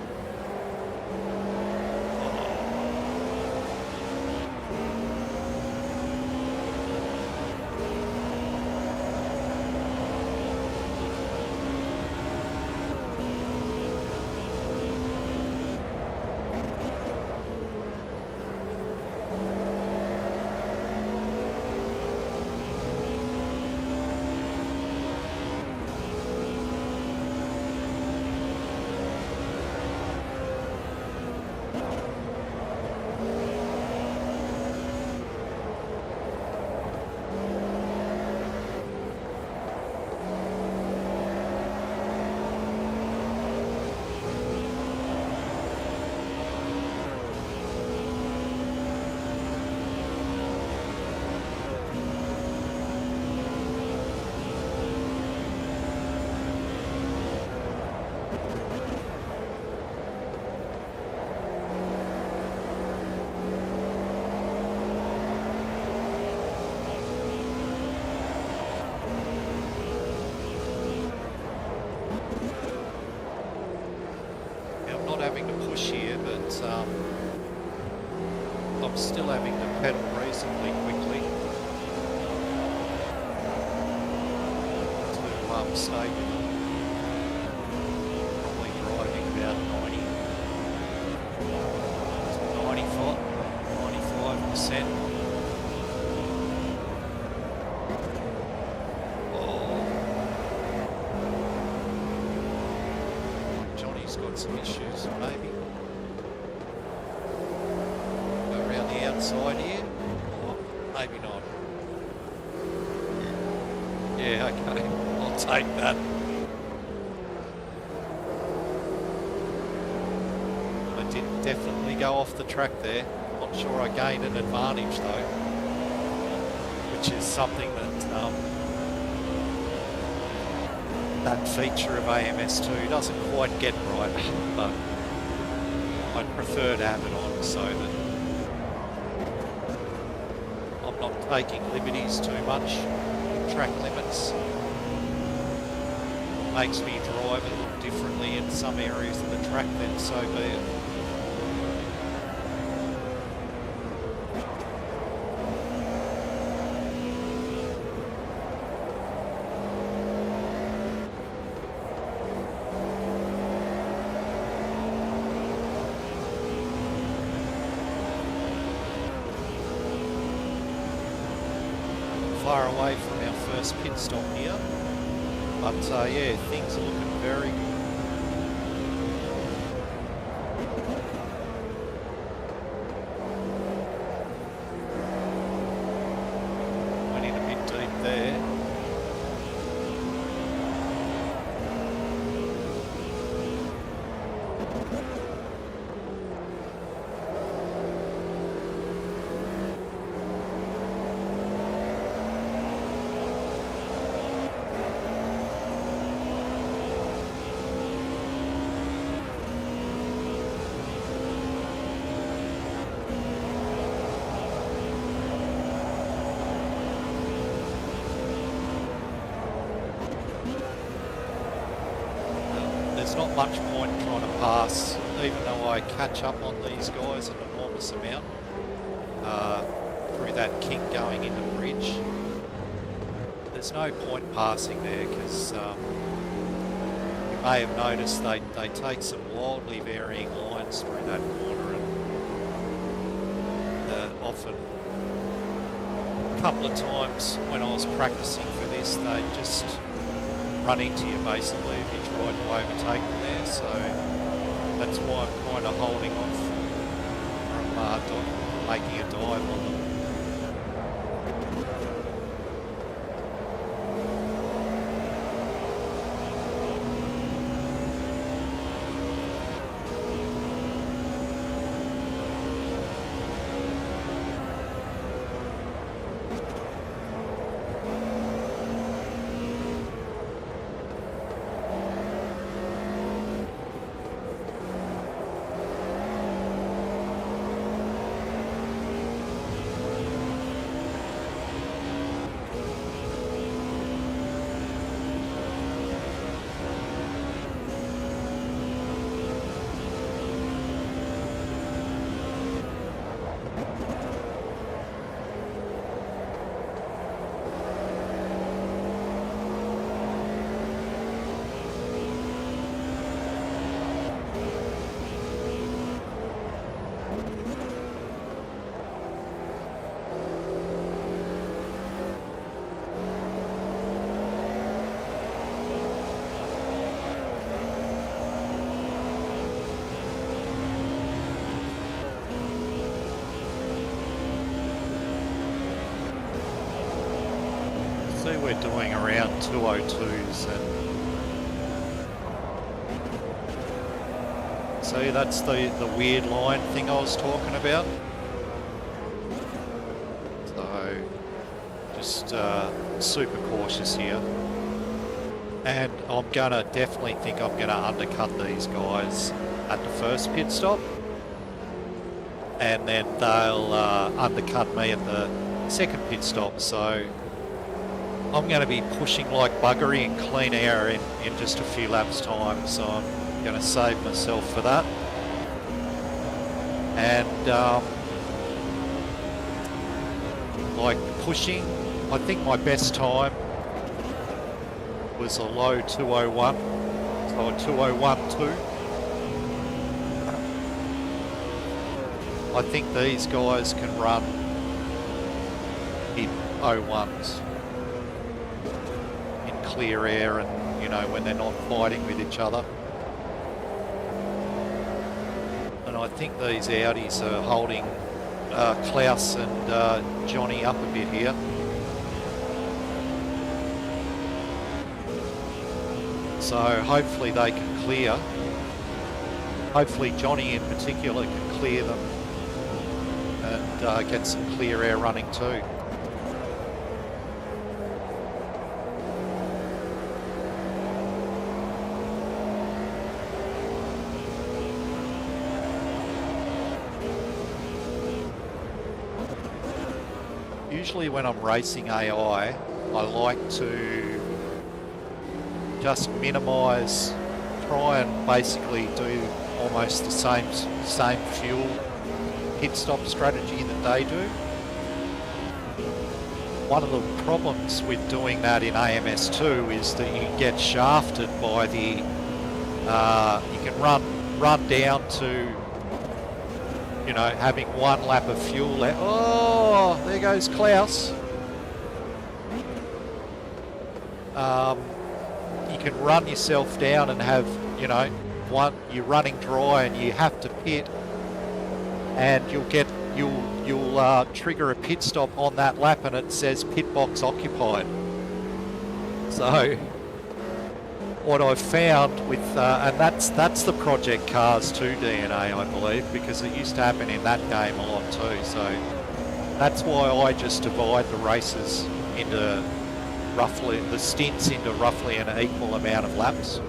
S1: Having to push here, but I'm still having to pedal reasonably quickly to stay with them. Probably driving about 95%. Got some issues, maybe. Go around the outside here. Or maybe not. Yeah, okay. I'll take that. I did definitely go off the track there. Not sure I gained an advantage though, which is something that that feature of AMS2 doesn't quite get right, but I'd prefer to have it on so that I'm not taking liberties too much. Track limits makes me drive a little differently in some areas of the track, then so be it. Far away from our first pit stop here, but yeah, things are looking very good. Went in a bit deep there. There's not much point trying to pass, even though I catch up on these guys an enormous amount through that kink going into the bridge. There's no point passing there because you may have noticed they take some wildly varying lines through that corner, and often a couple of times when I was practicing for this, they just run into you basically if you try to overtake them there, so that's why I'm kind of holding off from making a dive on them. See, we're doing around 202s, and see, that's the weird line thing I was talking about. So just super cautious here, and I'm gonna definitely think I'm gonna undercut these guys at the first pit stop, and then they'll undercut me at the second pit stop. So I'm going to be pushing like buggery in clean air in just a few laps time, so I'm going to save myself for that. And like pushing, I think my best time was a low 201, so a 201.2. I think these guys can run in 01s in clear air, and you know, when they're not fighting with each other. And I think these Audis are holding Klaus and Johnny up a bit here. So hopefully they can clear. Hopefully Johnny in particular can clear them and get some clear air running too. Usually when I'm racing AI, I like to just minimise, try and basically do almost the same fuel pit stop strategy that they do. One of the problems with doing that in AMS2 is that you get shafted by the, you can run down to, you know, having one lap of fuel left. Oh, there goes Klaus. You can run yourself down and have, you know, you're running dry and you have to pit, and you'll trigger a pit stop on that lap and it says pit box occupied. So what I've found with, and that's the Project Cars 2 DNA, I believe, because it used to happen in that game a lot too. So that's why I just divide the races into roughly, the stints into roughly an equal amount of laps.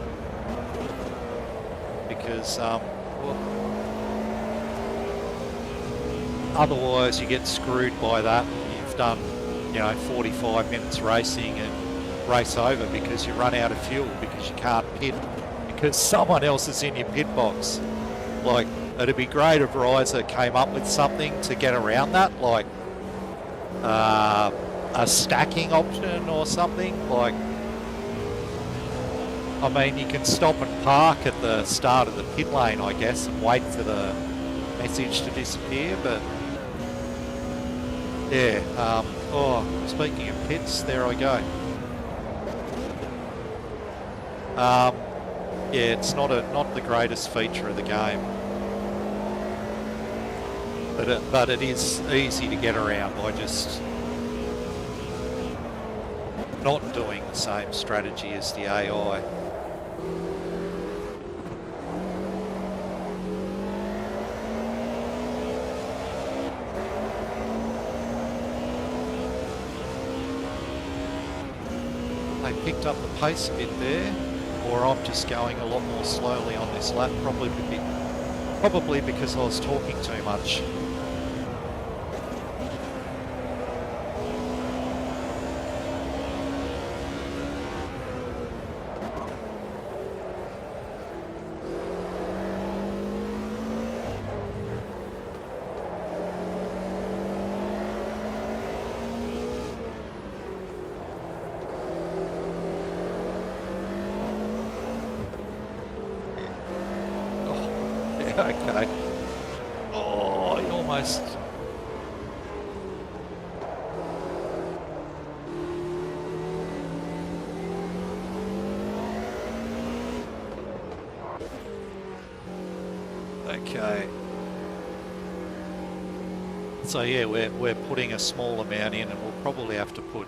S1: Because otherwise you get screwed by that. You've done, you know, 45 minutes racing and race over because you run out of fuel, because you can't pit because someone else is in your pit box. Like, it'd be great if Riser came up with something to get around that, like a stacking option or something. Like, I mean, you can stop and park at the start of the pit lane, I guess, and wait for the message to disappear, but yeah. Oh, speaking of pits, there I go. Yeah, it's not the greatest feature of the game, but it is easy to get around by just not doing the same strategy as the AI. They picked up the pace a bit there, or I'm just going a lot more slowly on this lap, probably because I was talking too much. Okay. Oh, he almost... Okay. So yeah, we're putting a small amount in, and we'll probably have to put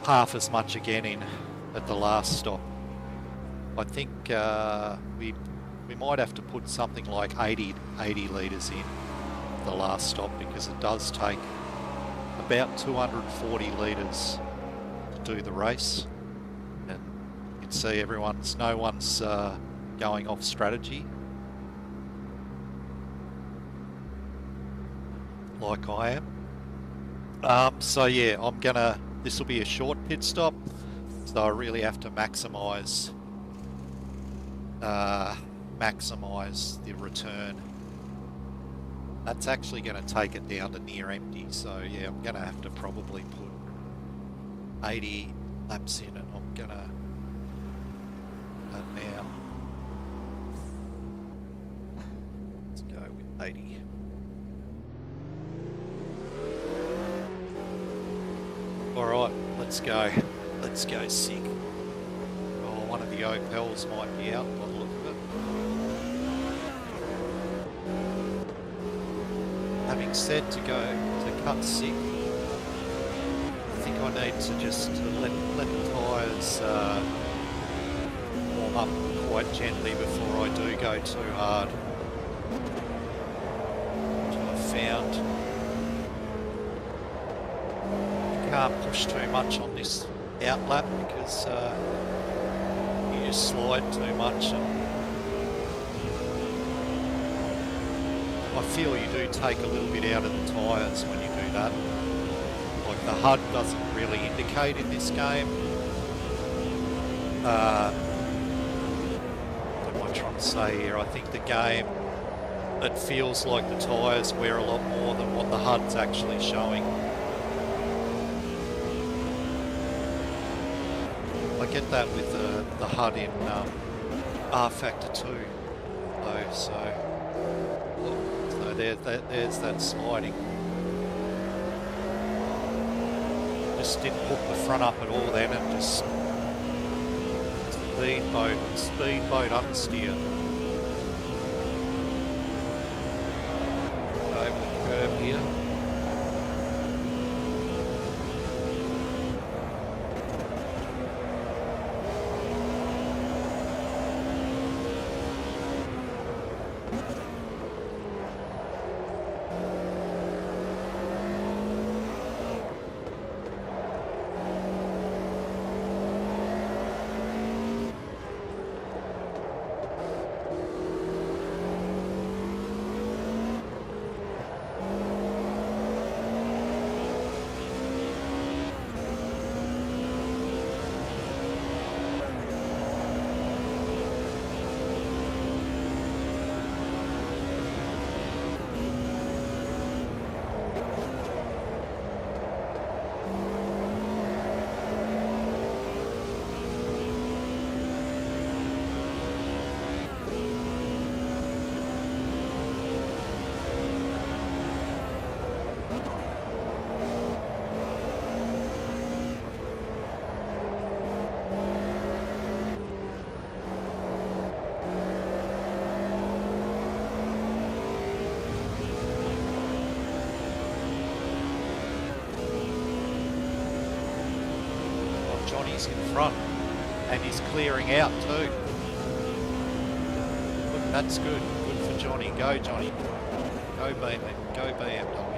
S1: half as much again in at the last stop. I think we might have to put something like 80 litres in the last stop, because it does take about 240 litres to do the race. And you can see no one's going off strategy like I am. So yeah, this will be a short pit stop, so I really have to maximise the return. That's actually going to take it down to near empty, so yeah, I'm going to have to probably put 80 laps in, and I'm going to now. Let's go with 80. Alright, let's go. Let's go sick. Oh, one of the Opels might be out by the look of it. Having said to cut sick, I think I need to just let the tyres warm up quite gently before I do go too hard. Which I've found you can't push too much on this outlap, because you just slide too much, and I feel you do take a little bit out of the tyres when you do that. Like, the HUD doesn't really indicate in this game. What am I trying to say here? I think the game, it feels like the tyres wear a lot more than what the HUD's actually showing. I get that with the HUD in R Factor 2 though, so there's that sliding. Just didn't hook the front up at all then, and just speedboat understeer over the curb here. Johnny's in front, and he's clearing out too. Look, that's good. Good for Johnny. Go, Johnny. Go, Bimmer. Go, BMW.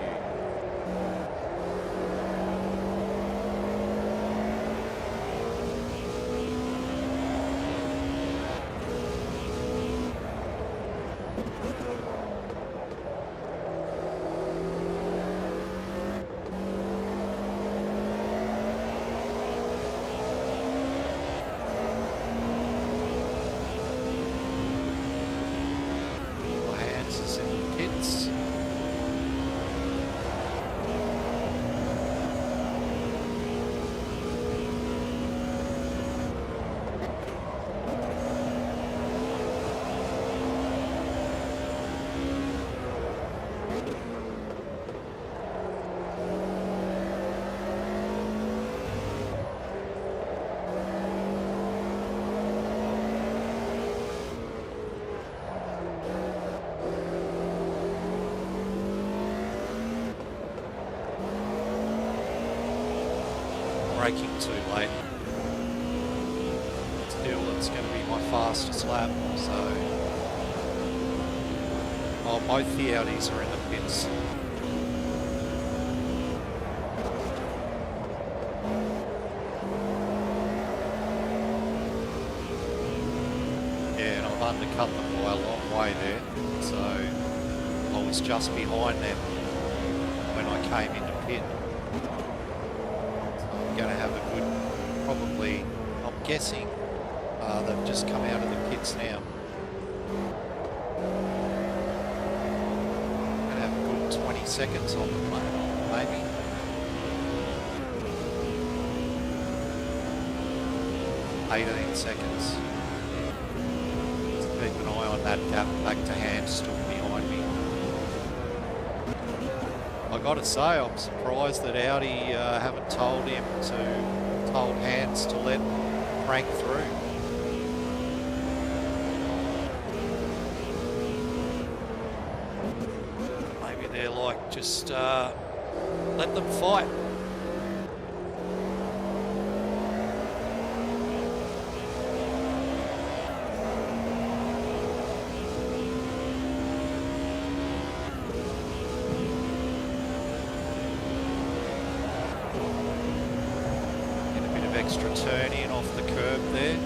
S1: braking too late. Still, it's going to be my fastest lap, so... Oh, both the Audis are in the pits. Yeah, and I've undercut them by a long way there, so I was just behind them when I came into pit. So I'm going to have a good, probably, I'm guessing, they've just come out of the pits now. Going to have a good 20 seconds on them, maybe. $18 seconds. Just keep an eye on that gap back to Hans still behind me. I got to say, I'm surprised that Audi haven't told Hans to let Frank through. Maybe they're like, just let them fight. Extra turn in off the curb there.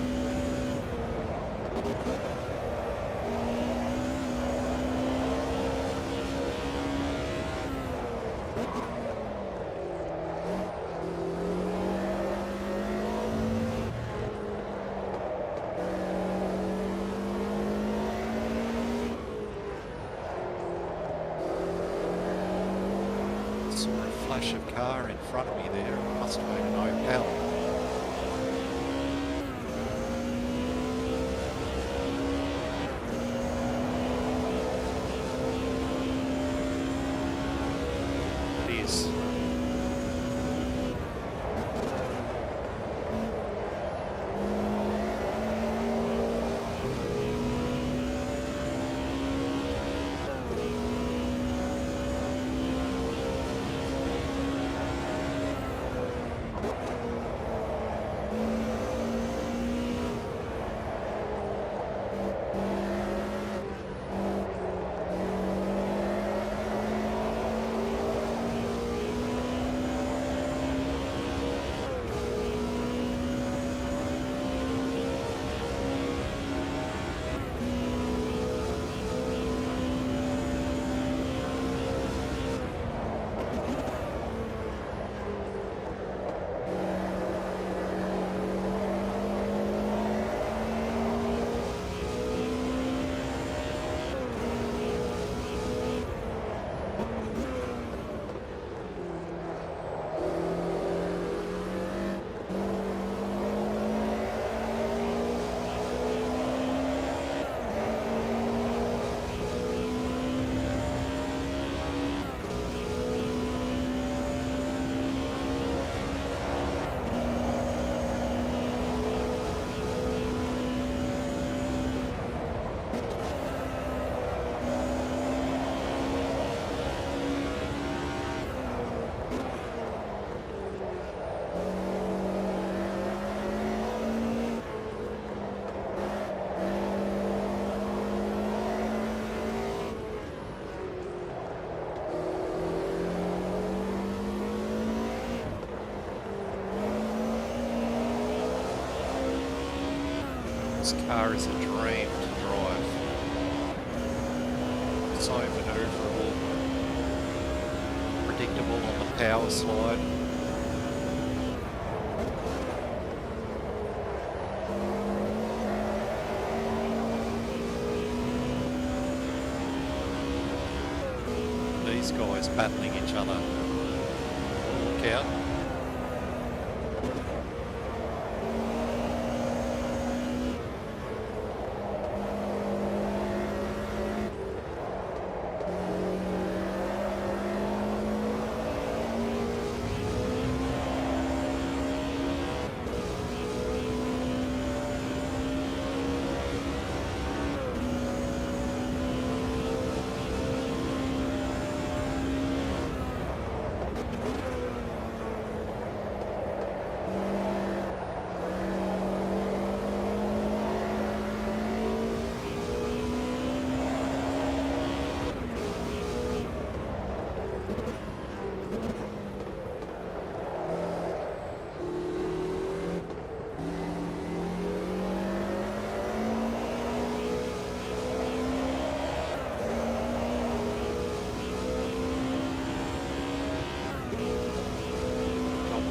S1: Saw a flash of car in front of me there. It must have been an Opel. This car is a dream to drive. So maneuverable, predictable on the power slide. These guys battling each other. Look out.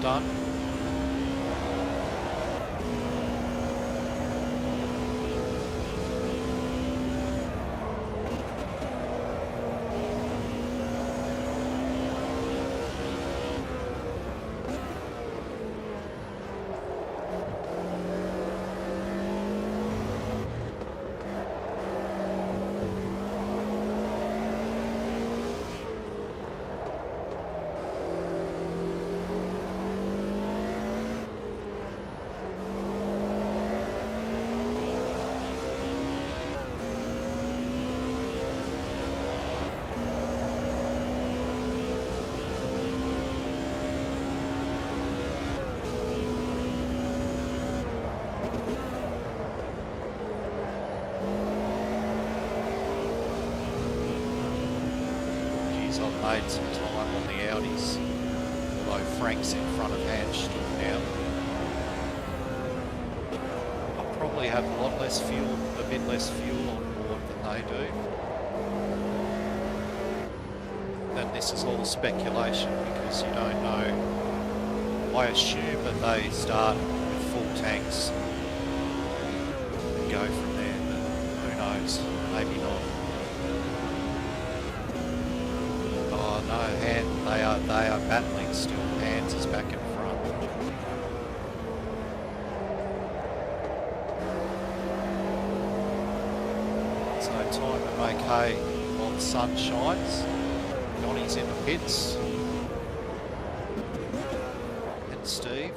S1: done. I've made some time on the Audis, although Frank's in front of Hanstrom now. I'll probably have a lot less fuel, a bit less fuel on board than they do. And this is all speculation because you don't know. I assume that they start with full tanks and go from there, but who knows, maybe not. No, they are battling still. Hands is back in front. So time to make hay while the sun shines. Johnny's in the pits. And Steve.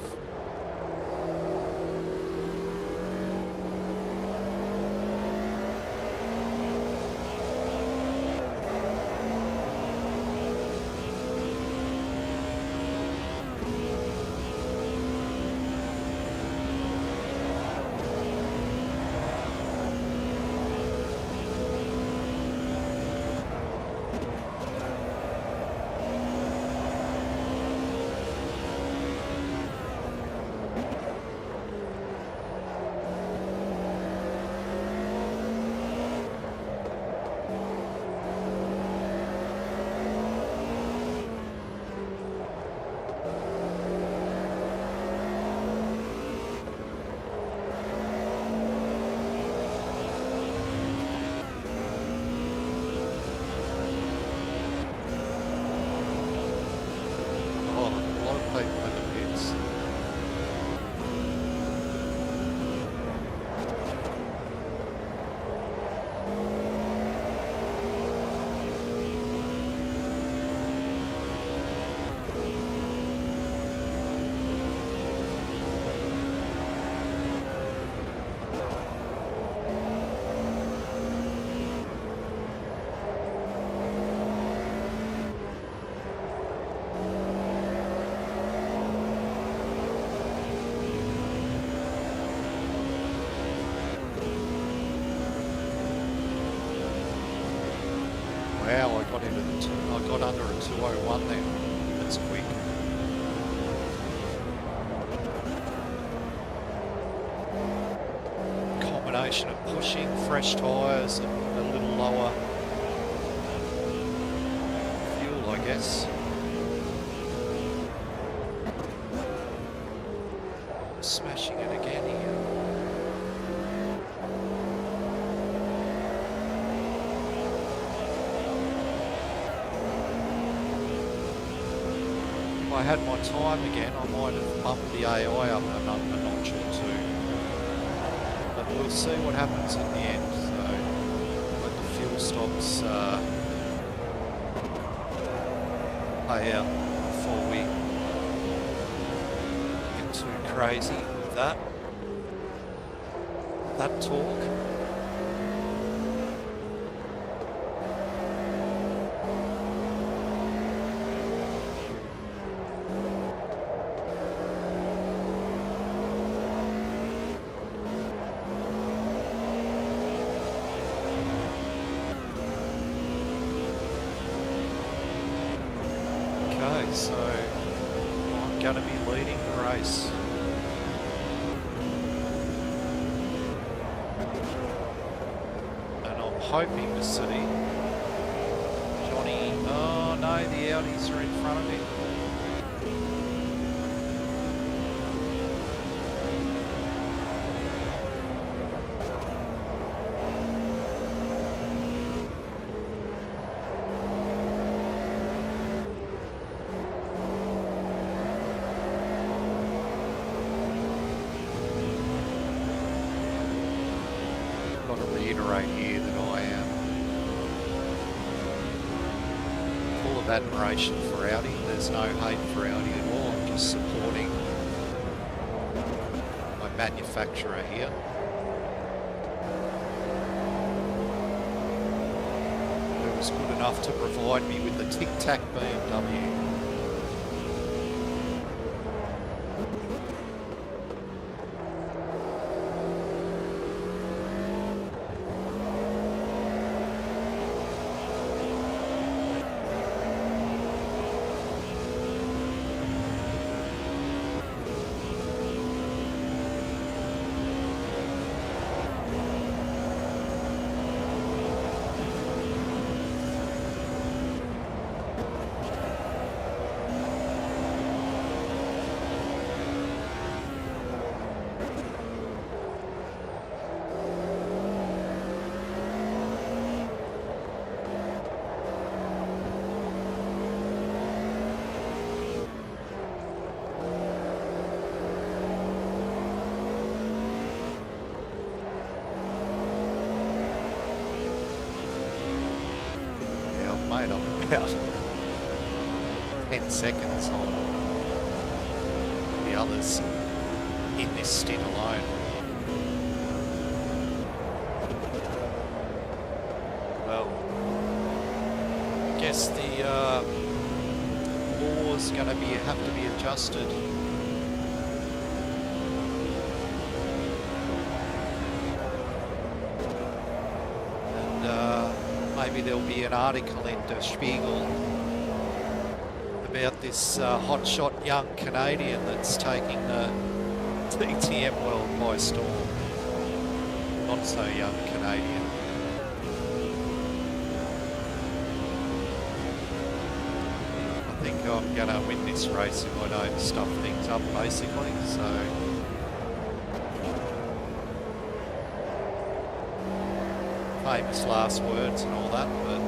S1: Wow, I got under a 201 there. That's quick. Combination of pushing, fresh tyres, and a little lower fuel, I guess. Smashing it again here. If I had my time again, I might have bumped the AI up a notch or two. But we'll see what happens in the end. So let the fuel stocks pay out before we get too crazy with that talk. So I'm going to be leading the race. And I'm hoping to see Johnny. Oh no, the Audis are in front of him. reiterate here that I am full of admiration for Audi. There's no hate for Audi at all. I'm just supporting my manufacturer here. It was good enough to provide me with the Tic Tac BMW. Mate, I'm about 10 seconds on the others in this stint alone. Well, I guess the law's going to have to be adjusted. Maybe there'll be an article in Der Spiegel about this hotshot young Canadian that's taking the DTM world by storm. Not so young Canadian. I think I'm going to win this race if I don't stuff things up, basically. So. Famous last words and all that, but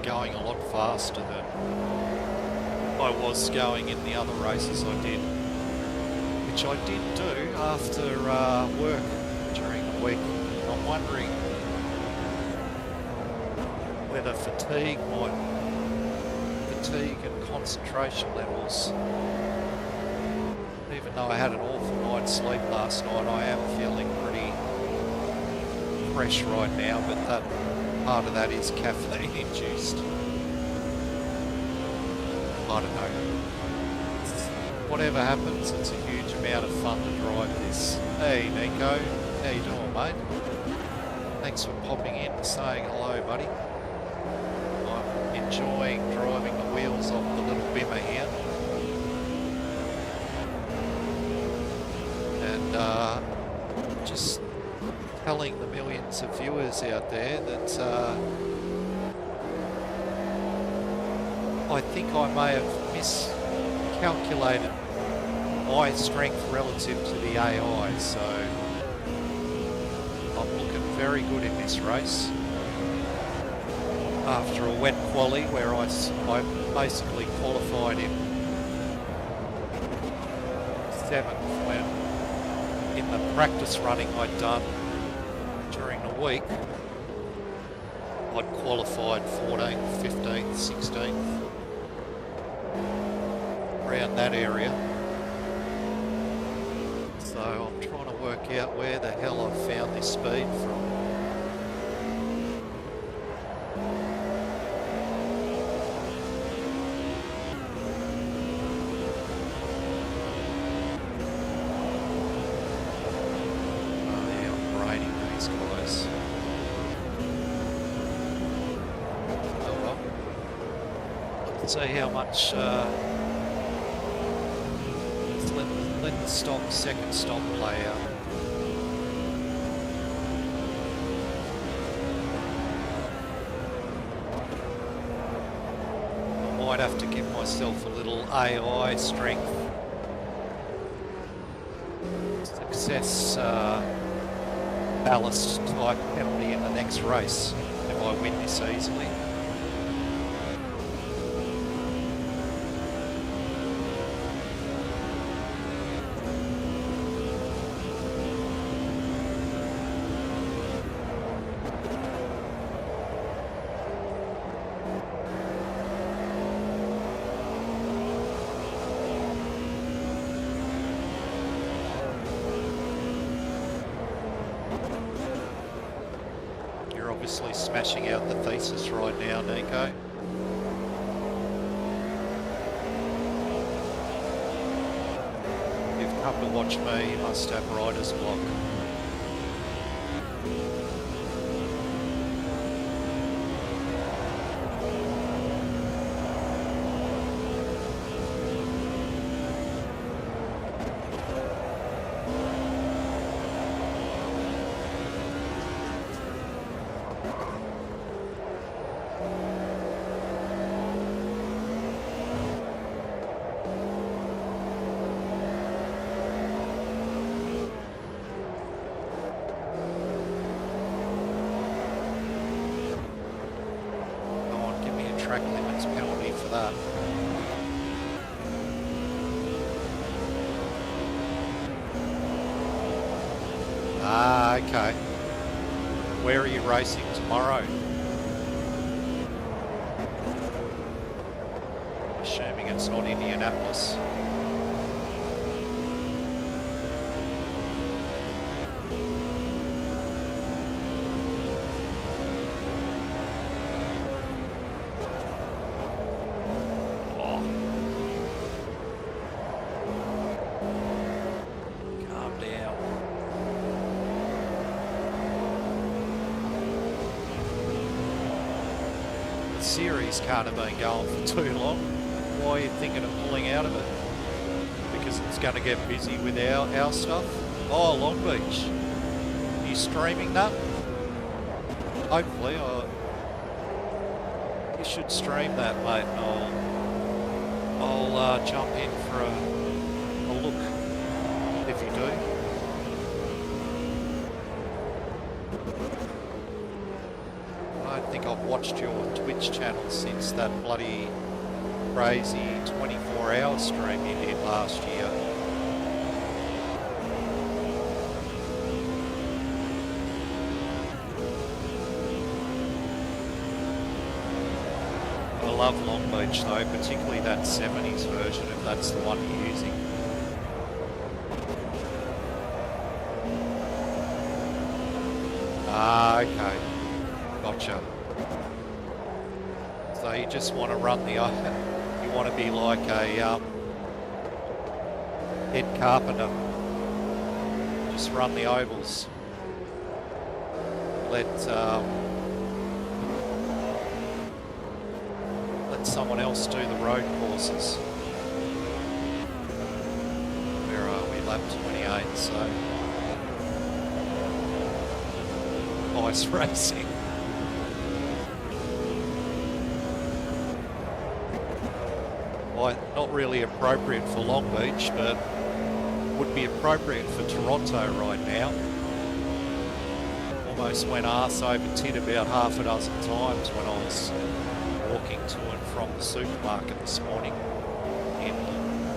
S1: going a lot faster than I was going in the other races I did, which I did do after work during the week. I'm wondering whether fatigue and concentration levels, even though I had an awful night's sleep last night, I am feeling pretty fresh right now, but that part of that is caffeine induced. I don't know. Whatever happens, it's a huge amount of fun to drive this. Hey Nico, how you doing, mate? Thanks for popping in and saying hello, buddy. I'm enjoying driving the wheels off the little Bimmer here. And just telling the millions of viewers out there that I think I may have miscalculated my strength relative to the AI, so I'm looking very good in this race. After a wet quali where I basically qualified in 7th when in the practice running I'd done during the week, I'd qualified 14th, 15th, 16th, around that area. So I'm trying to work out where the hell I found this speed from. See how much let the second stop play out. I might have to give myself a little AI strength success ballast type penalty in the next race if I win this easily. Obviously smashing out the thesis right now, Nico. You've come to watch me, you must have rider's block. Track limits penalty for that. Ah, okay. Where are you racing tomorrow? Assuming it's not Indianapolis. Series can't have been going for too long. Why are you thinking of pulling out of it? Because it's going to get busy with our stuff? Oh, Long Beach. Are you streaming that? Hopefully. You should stream that, mate. And I'll jump in for a look if you do. I don't think I've watched your Twitch channel since that bloody crazy 24-hour stream you did last year. I love Long Beach though, particularly that 70s version if that's the one you're using. Ah, okay. Gotcha. So you just want to run the, you want to be like a head carpenter. Just run the ovals. Let someone else do the road courses. Where are we? Lap 28, so ice racing. Well, not really appropriate for Long Beach, but would be appropriate for Toronto right now. Almost went arse over tit about half a dozen times when I was walking to and from the supermarket this morning in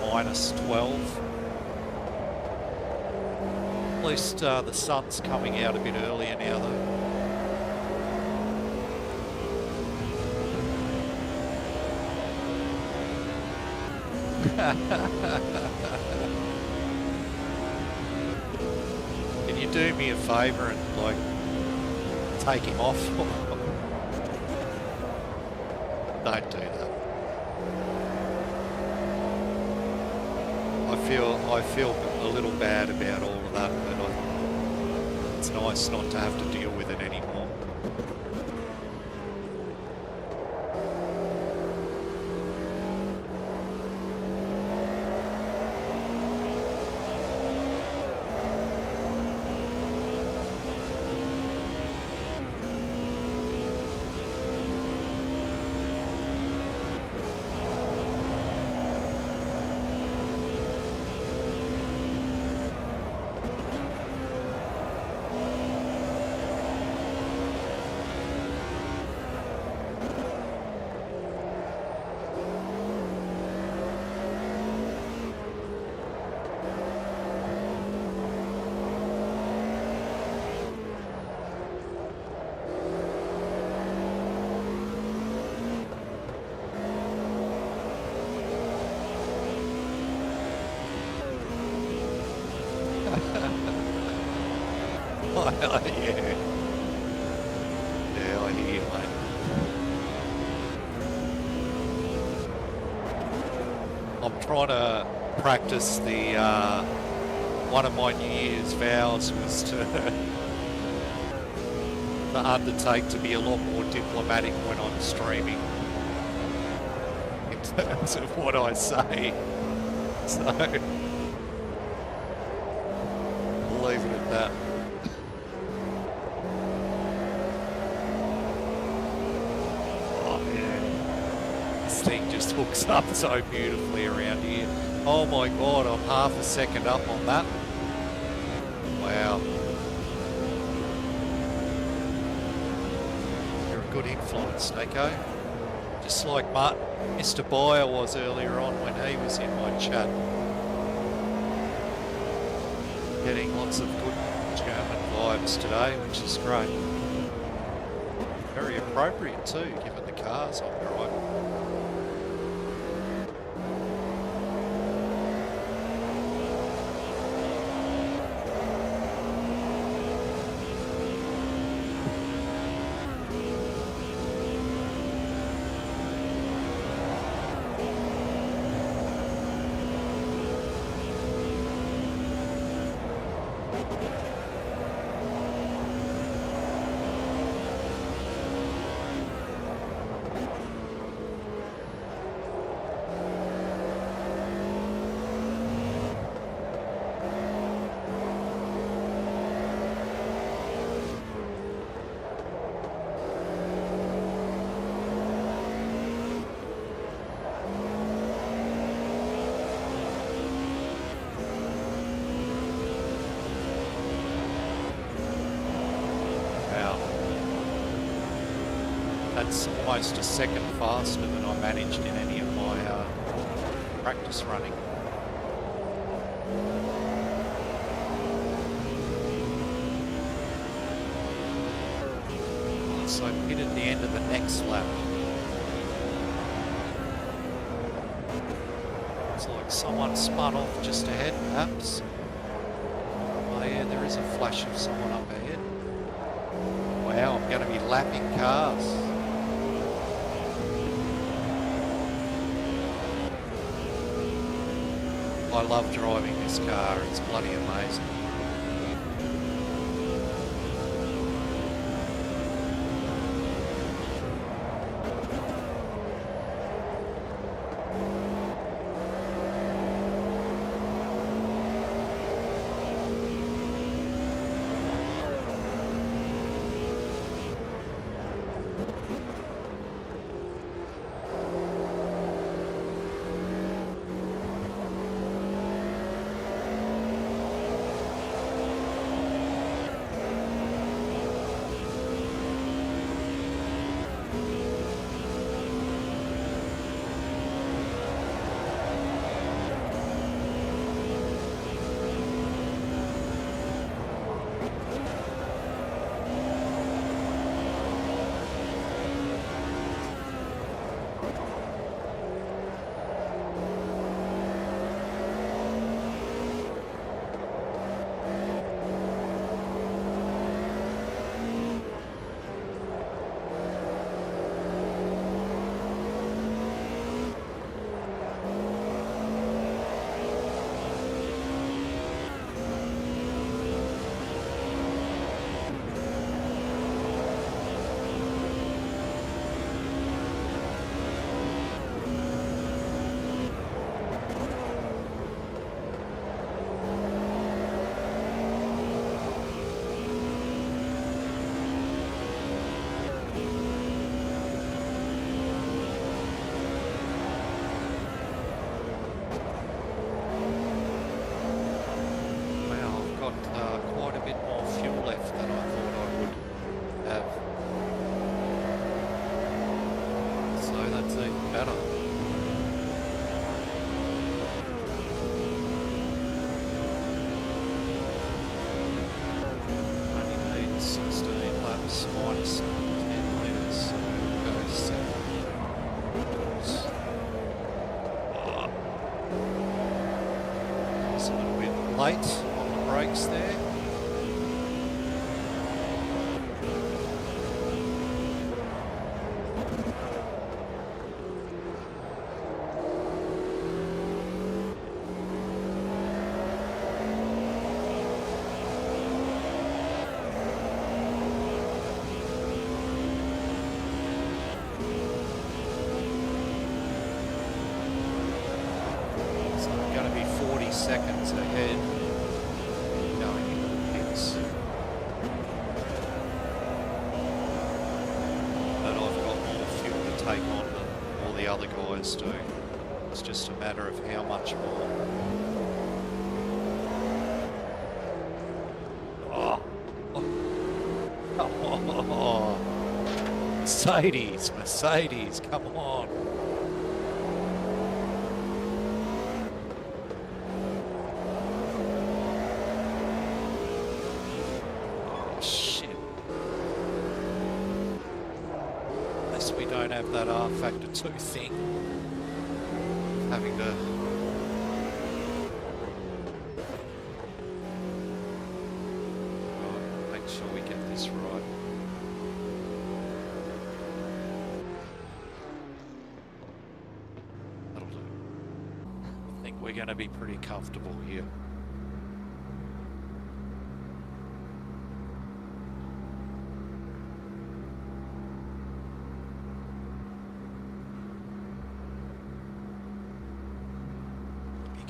S1: -12. At least the sun's coming out a bit earlier now though. Can you do me a favour and like take him off? Don't do that. I feel a little bad about all of that, but it's nice not to have to deal with it anymore. Yeah. Yeah, I hear you, mate. I'm trying to practice the, one of my New Year's vows was to undertake to be a lot more diplomatic when I'm streaming in terms of what I say. So, I'll leave it at that. This thing just hooks up so beautifully around here. Oh my God, I'm half a second up on that. Wow. You're a good influence, Nico. Just like Mr. Byer was earlier on when he was in my chat. Getting lots of good German vibes today, which is great. Very appropriate too, given the cars I'm driving. That's almost a second faster than I managed in any of my practice running. So I hit at the end of the next lap. It's like someone spun off just ahead, perhaps. Oh yeah, there is a flash of someone up ahead. Wow, I'm going to be lapping cars. I love driving this car, it's bloody amazing. better. Only need 16 laps minus 10 litres, so we'll go 7. It's a little bit late on the brakes there. Seconds ahead going into the pits. But I've got more fuel to take on than all the other guys do. It's just a matter of how much more. Oh. Mercedes, come on. We don't have that R factor 2 thing, having to make sure we get this right. That'll do. I think we're going to be pretty comfortable here.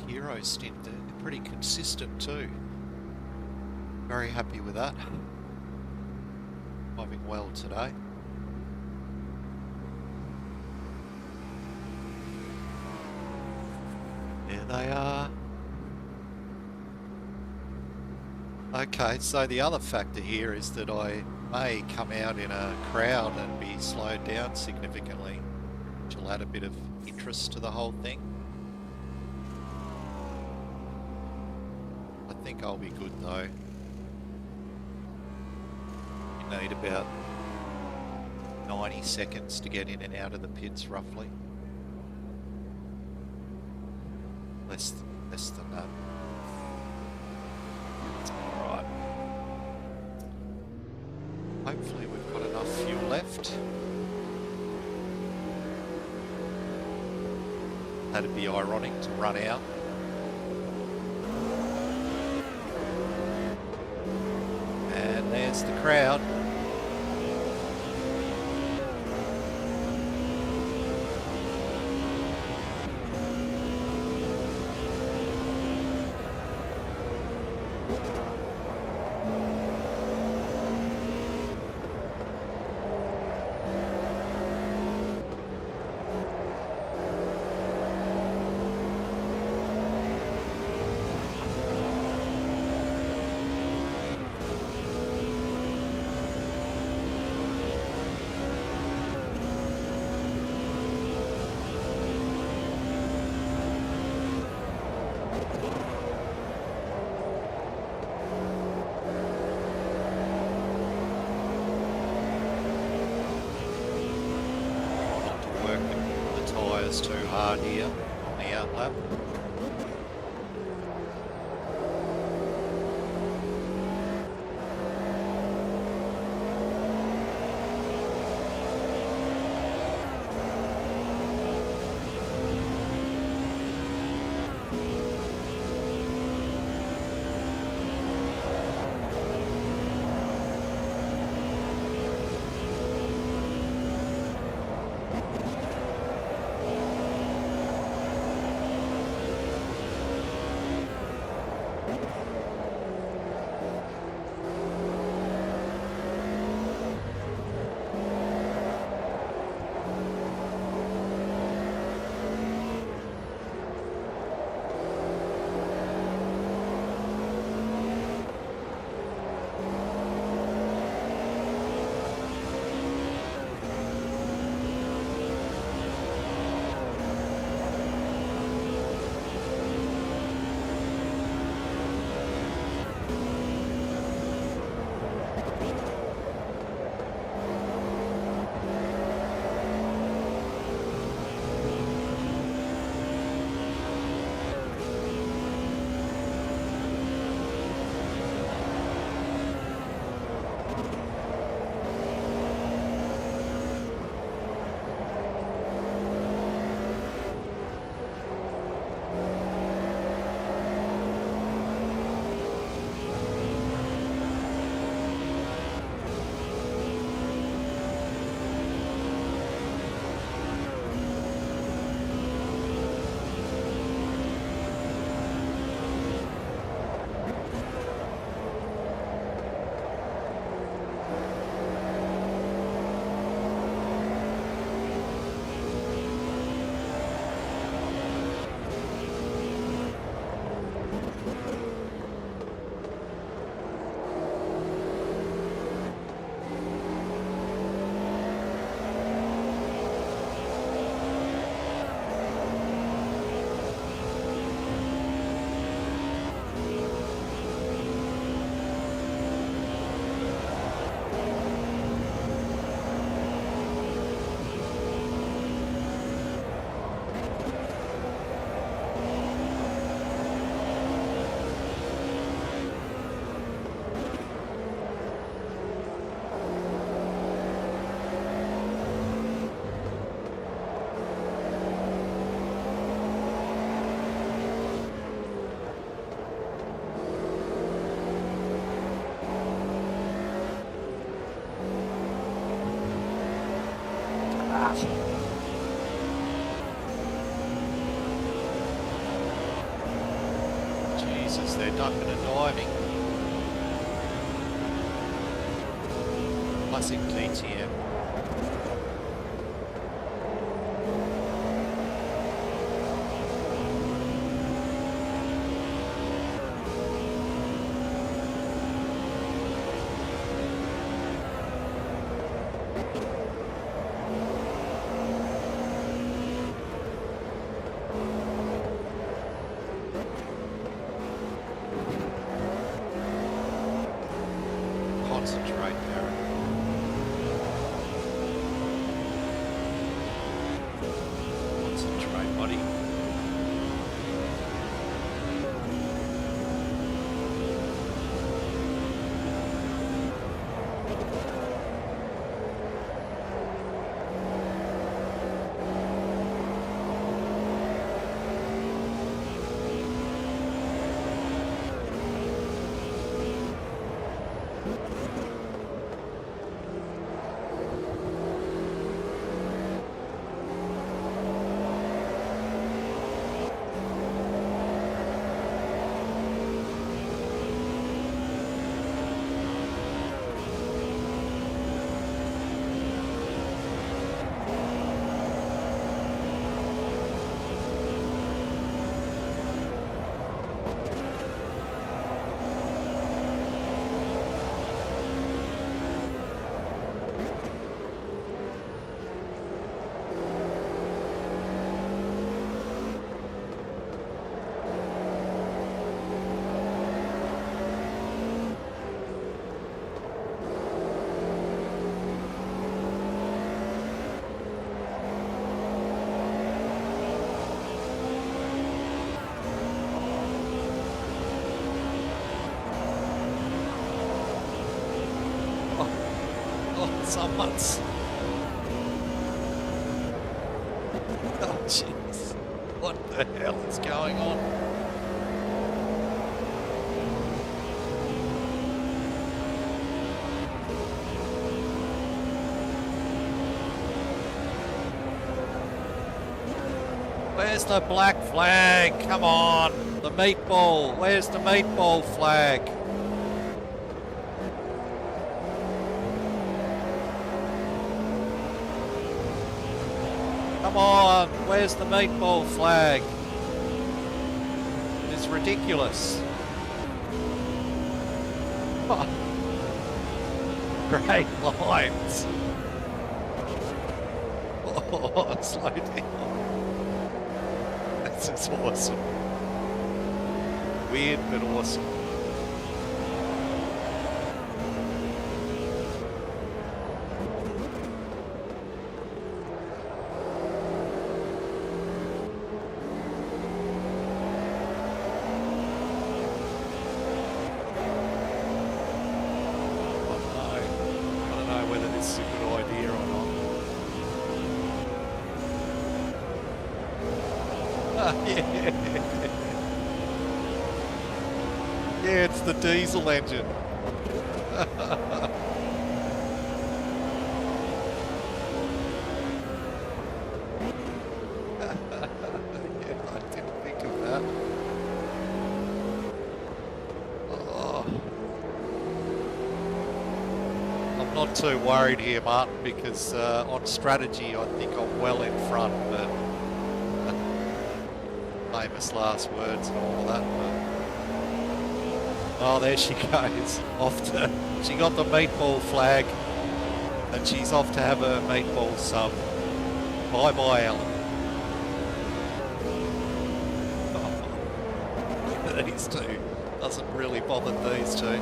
S1: Hero stint there, they're pretty consistent too. Very happy with that. Driving well today. There they are. Okay, so the other factor here is that I may come out in a crowd and be slowed down significantly, which will add a bit of interest to the whole thing. I think I'll be good though. You need about 90 seconds to get in and out of the pits roughly. Less than that. Alright. Hopefully we've got enough fuel left. That'd be ironic to run out. And there's the crowd. Too hard here on the outlap. Jesus, they're ducking and diving. Classic DTM. Concentrate, Aaron. Concentrate, buddy. Someone's. Oh, jeez. What the hell is going on? Where's the black flag? Come on. The meatball. Where's the meatball flag? Come on, where's the meatball flag? It's ridiculous. Oh. Great lines. Oh, slow down. This is awesome. Weird, but awesome. Whether this is a good idea or not. Yeah. Yeah, it's the diesel engine. Yeah, I didn't think of that. I'm not too worried here, Martin, because on strategy I think I'm well in front, but famous last words and all that. But, oh, there she goes. She got the meatball flag, and she's off to have her meatball sub. Bye-bye, Ellen. Oh, these two. Doesn't really bother these two.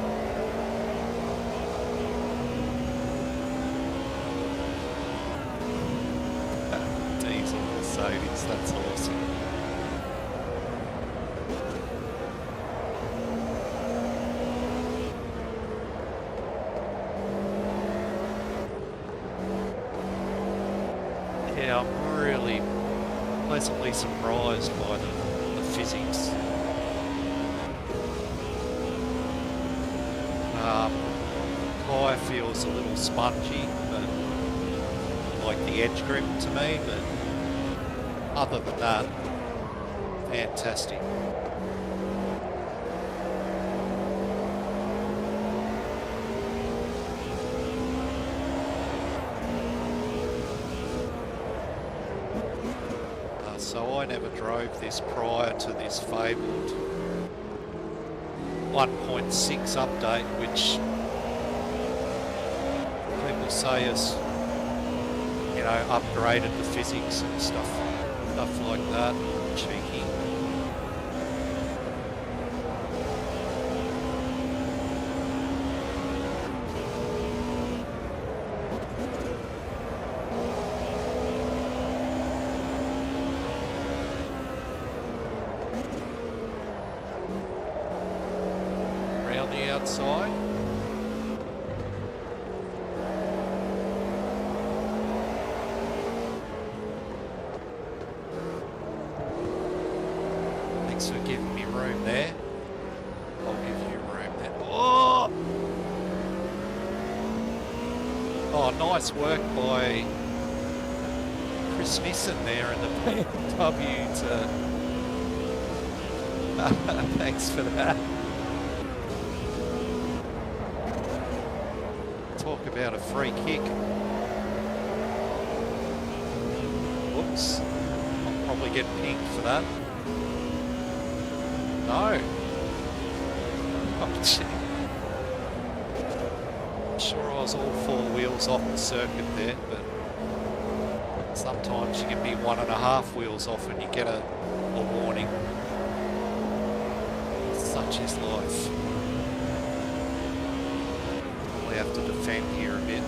S1: Diesel Mercedes, that's awesome. Yeah, I'm really pleasantly surprised by the physics. Tyre feels a little spongy, but like the edge grip to me, but other than that, fantastic. So I never drove this prior to this fabled 1.6 update, which people say has, you know, upgraded the physics and stuff like that. Cheeky. Around the outside. Thanks for giving me room there. I'll give you room then. Oh! Oh, nice work by Chris Nissen there in the BMW to... Thanks for that. Talk about a free kick. Whoops. I'll probably get pinged for that. No. Oh, gee. I'm sure I was all four wheels off the circuit there, but sometimes you can be 1.5 wheels off and you get a warning. Such is life. We have to defend here a bit.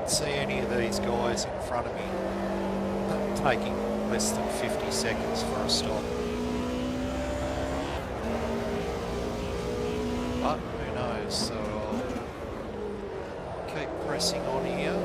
S1: See any of these guys in front of me taking less than 50 seconds for a stop. But who knows, so I'll keep pressing on here.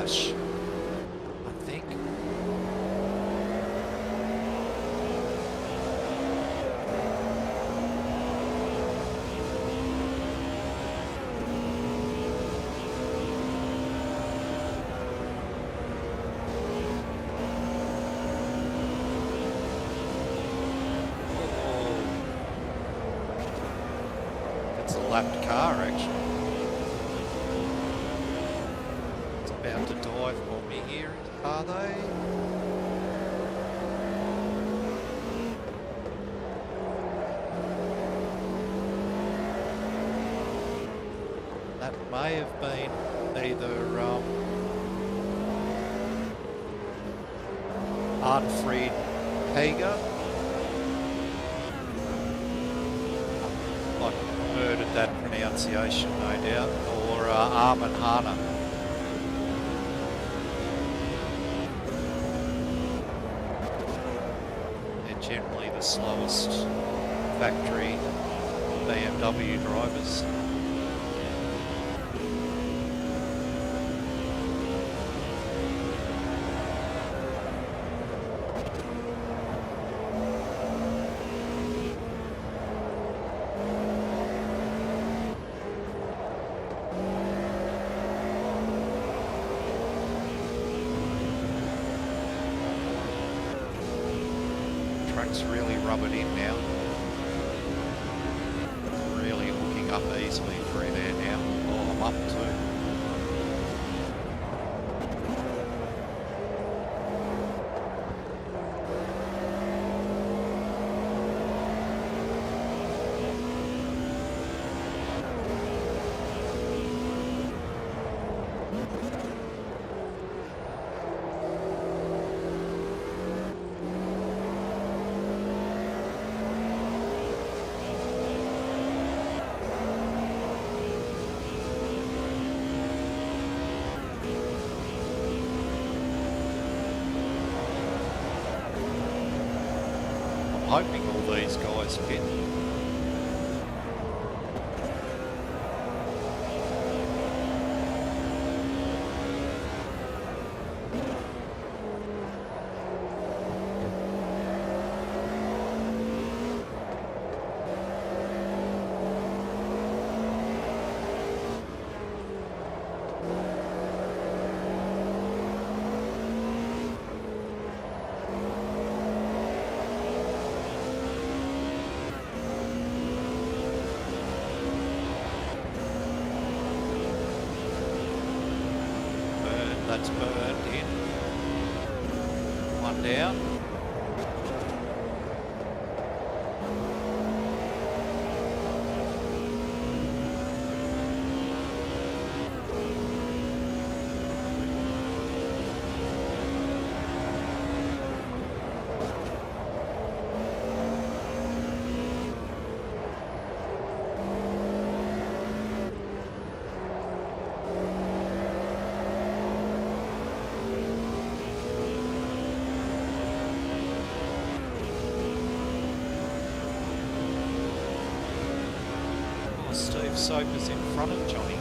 S1: much, I think. It's a lapped car, actually. It's about to dive on me here, are they? That may have been either Arnfried Hager. I murdered that pronunciation, no doubt. Or Armin Hana. They're generally the slowest factory BMW drivers. Track's really rubbered in now. Really hooking up easily through there now. Oh, I'm up too. Hoping all these guys pit. That's burned in. One down. Steve Soper's in front of Johnny.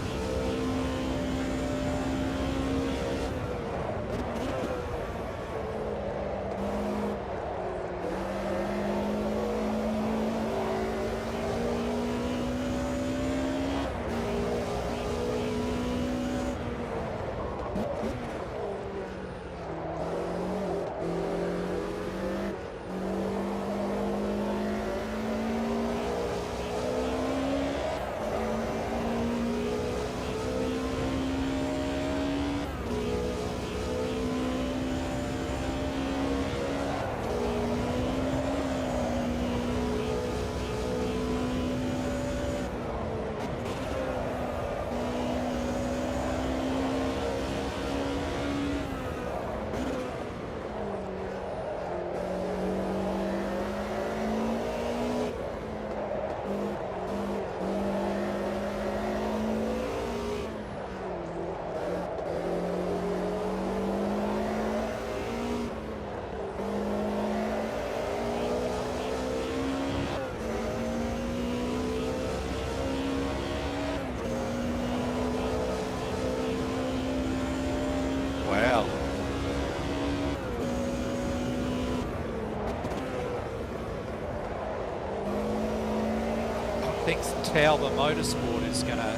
S1: Tauber Motorsport is going to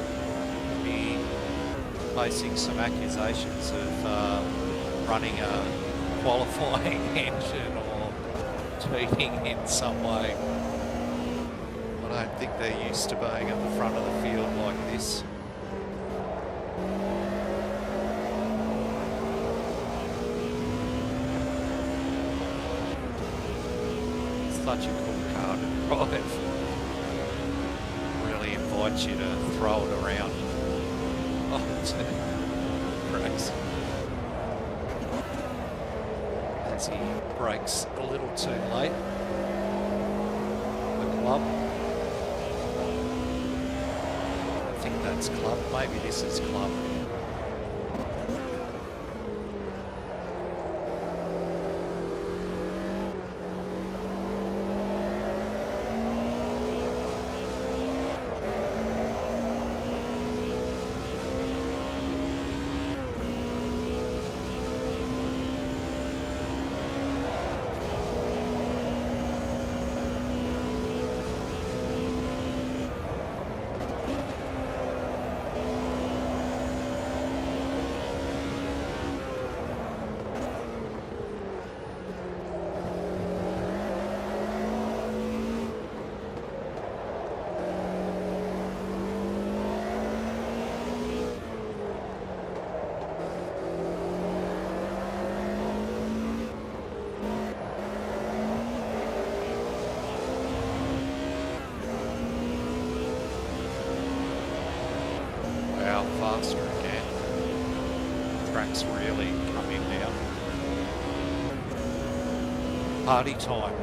S1: be facing some accusations of running a qualifying engine or cheating in some way. I don't think they're used to being at the front of the field like this. Such a cool car to drive. Really invites you to throw it around. Oh, it's crazy. As he brakes a little too late. The club. I think that's club. Maybe this is club. Faster again. Track's really coming now. Party time.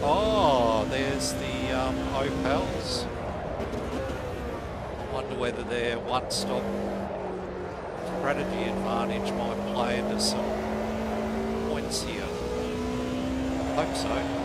S1: Oh, there's the Opels. I wonder whether their one-stop strategy advantage might play into some points here. Hope so.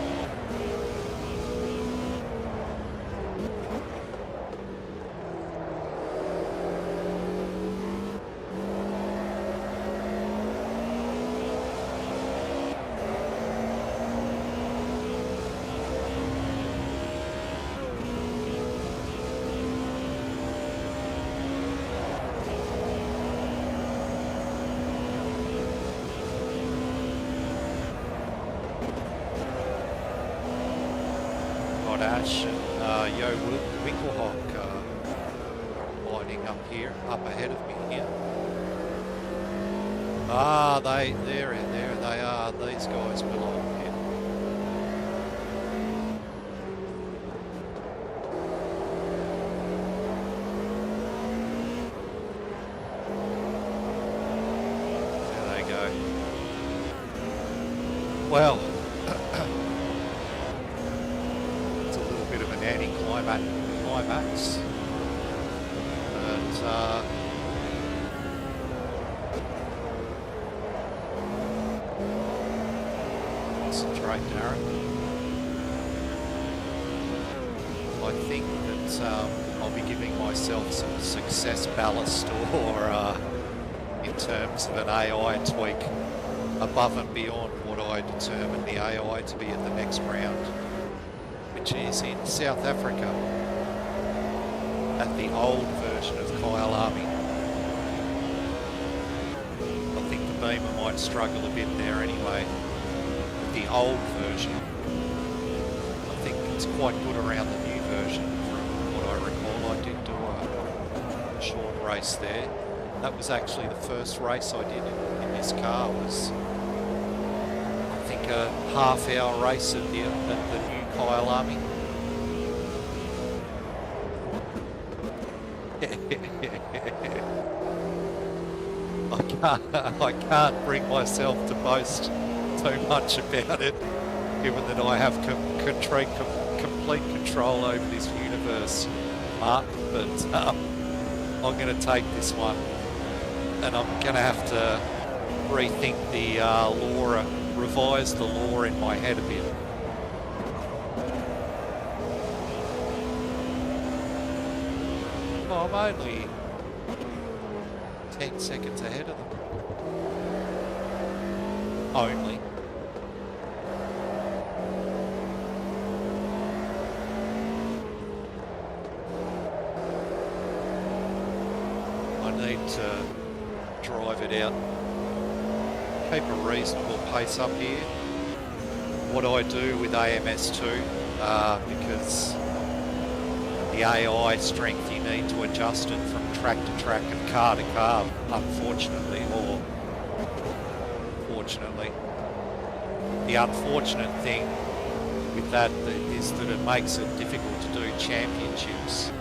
S1: Ash and Yo Winklehawk lining up here, up ahead of me here. Ah, there they are. These guys belong here. There they go. Well, anti-climax, but concentrate, Darren. I think that I'll be giving myself some success ballast or in terms of an AI tweak above and beyond what I determined the AI to be at the next round, which is in South Africa at the old version of Kyalami. I think the Bimmer might struggle a bit there anyway. The old version, I think it's quite good around the new version from what I recall. I did do a short race there. That was actually the first race I did in this car. Was I think a half-hour race at the new Kyalami. I I can't bring myself to boast too much about it, given that I have complete control over this universe, Mark. But I'm going to take this one, and I'm going to have to rethink the law, revise the law in my head a bit. Oh, I'm only 10 seconds ahead of them. Only. I need to drive it out. Keep a reasonable pace up here. What I do with AMS2, because the AI strength, you need to adjust it from track to track and car to car, unfortunately, or fortunately. The unfortunate thing with that is that it makes it difficult to do championships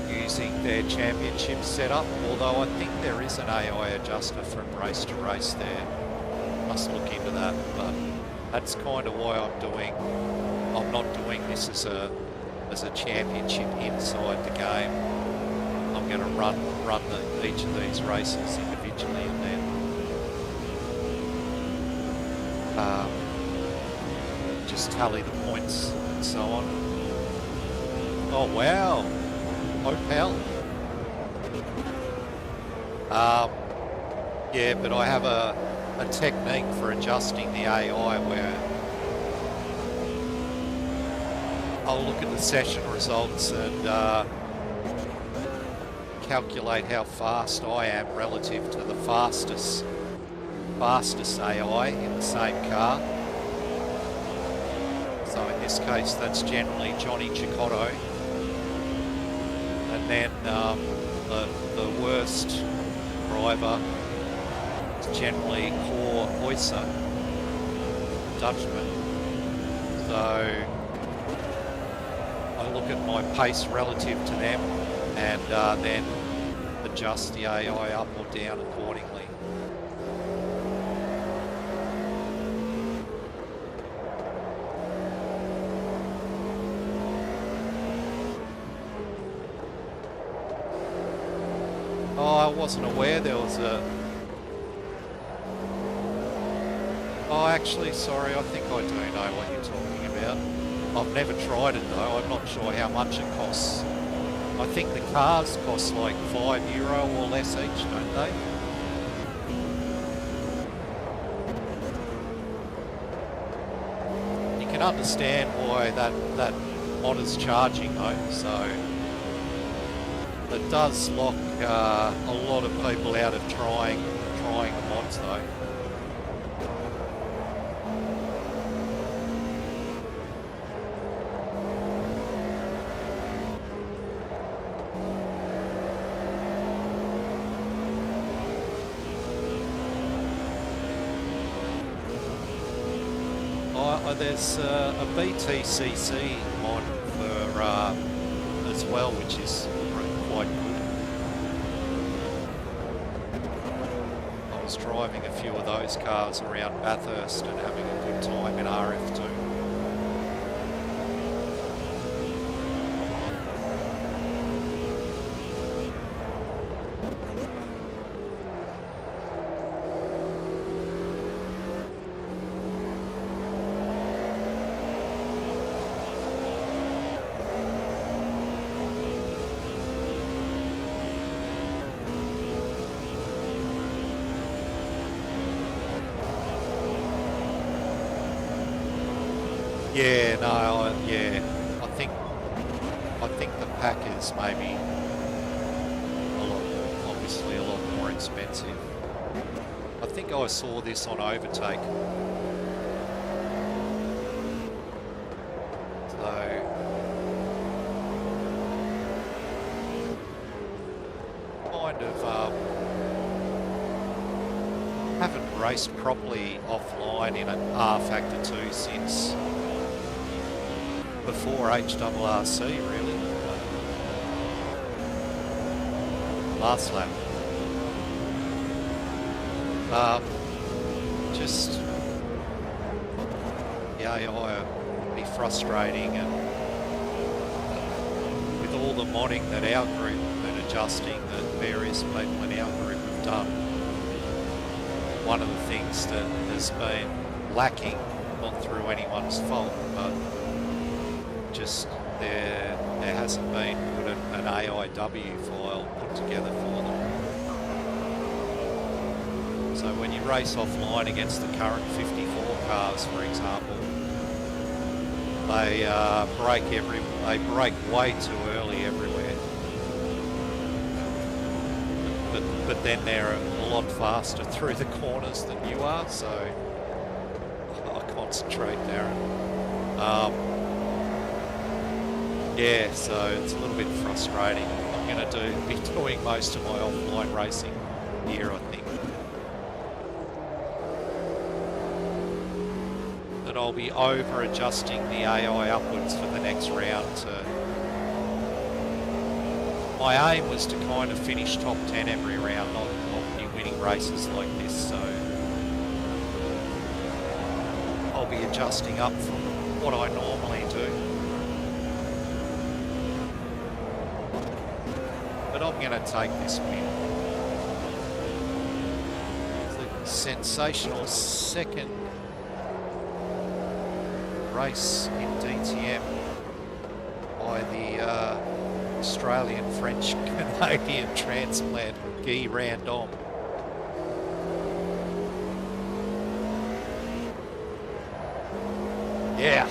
S1: using their championship setup, although I think there is an AI adjuster from race to race there. Must look into that, but that's kind of why I'm not doing this as a championship inside the game. I'm going to run each of these races individually and then just tally the points and so on. Oh wow, Opel. Yeah, but I have a technique for adjusting the AI where I'll look at the session results and calculate how fast I am relative to the fastest AI in the same car. So in this case, that's generally Johnny Cicotto. And then the worst driver is generally Cor Oyser, Dutchman. So I look at my pace relative to them and then adjust the AI up or down accordingly. Oh, I wasn't aware there was a... Oh, actually, sorry, I think I do know what you're talking about. I've never tried it though, I'm not sure how much it costs. I think the cars cost like €5 or less each, don't they? You can understand why that mod is charging though, so it does lock a lot of people out of trying the mods though. There's a BTCC mod for as well, which is quite good. I was driving a few of those cars around Bathurst and having a good time in RF2. Yeah, no, yeah. I think the pack is maybe obviously a lot more expensive. I think I saw this on Overtake. So kind of haven't raced properly offline in an R Factor 2 since before HRRC, really. Last lap. Just the AI can be frustrating, and with all the modding that our group and adjusting that various people in our group have done, one of the things that has been lacking, not through anyone's fault, but just there hasn't been an AIW file put together for them. So when you race offline against the current 54 cars, for example, they brake way too early everywhere. But then they're a lot faster through the corners than you are, so I concentrate, Darren. Yeah, so it's a little bit frustrating. I'm going to be doing most of my offline racing here, I think. That I'll be over adjusting the AI upwards for the next round. My aim was to kind of finish top 10 every round, not be winning races like this, so I'll be adjusting up from what I normally do. But I'm going to take this win. It's a sensational second race in DTM by the Australian-French-Canadian transplant Guy Random. Yeah.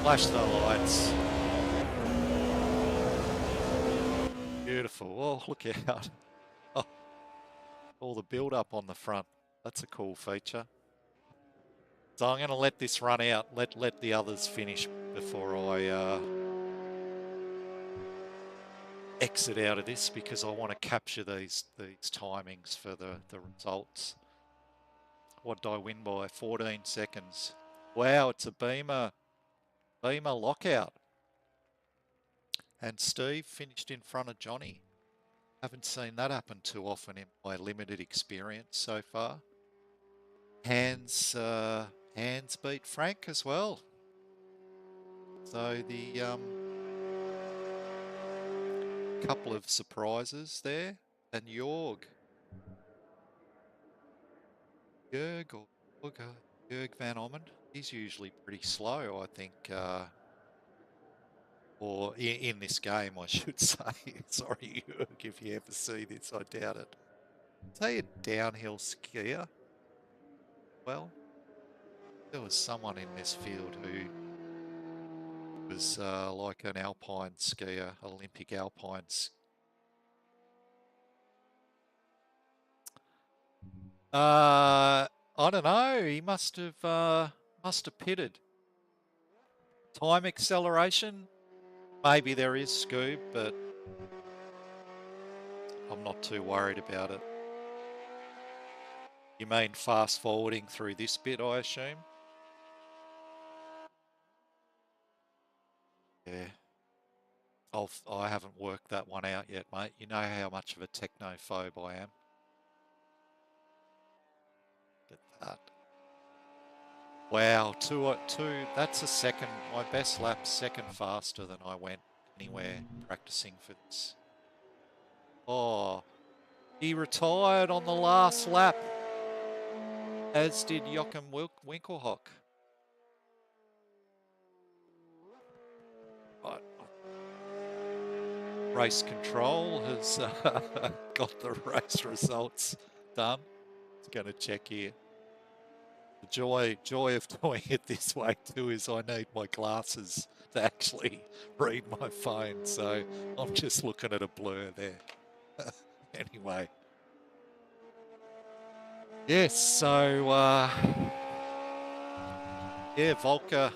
S1: Flash the lights. Beautiful. Oh, look out. Oh, all the build-up on the front. That's a cool feature. So I'm going to let this run out. Let the others finish before I exit out of this, because I want to capture these timings for the results. What did I win by? 14 seconds. Wow, it's a Bimmer lockout. And Steve finished in front of Johnny. Haven't seen that happen too often in my limited experience so far. Hands beat Frank as well. So the couple of surprises there. And Jörg Van Ommen, he's usually pretty slow, I think, or in this game, I should say. Sorry, Jörg, if you ever see this, I doubt it. Say a downhill skier. Well, there was someone in this field who was like an alpine skier, Olympic alpine skier. I don't know. He must have pitted. Time acceleration, maybe there is, Scoob, but I'm not too worried about it. You mean fast forwarding through this bit, I assume? Yeah. I haven't worked that one out yet, mate. You know how much of a technophobe I am. Look at that. Wow, two. That's a second. My best lap, second faster than I went anywhere practicing for this. Oh, he retired on the last lap, as did Joachim Winkelhock. Right. Race control has got the race results done. It's going to check here. The joy of doing it this way too is I need my glasses to actually read my phone, so I'm just looking at a blur there. Anyway. Yes, so yeah, Volker.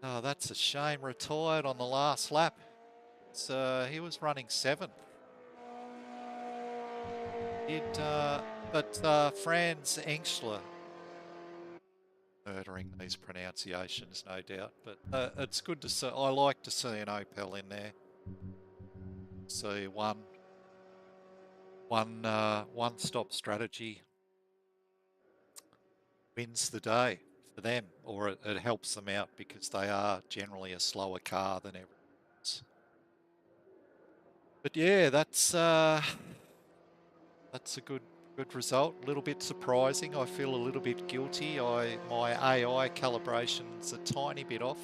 S1: Oh, that's a shame. Retired on the last lap. He was running 7th. But Franz Engstler, murdering these pronunciations, no doubt. But it's good to see. I like to see an Opel in there. So one stop strategy wins the day for them, or it helps them out because they are generally a slower car than everyone else. But yeah, that's a good result. A little bit surprising. I feel a little bit guilty. My AI calibration's a tiny bit off.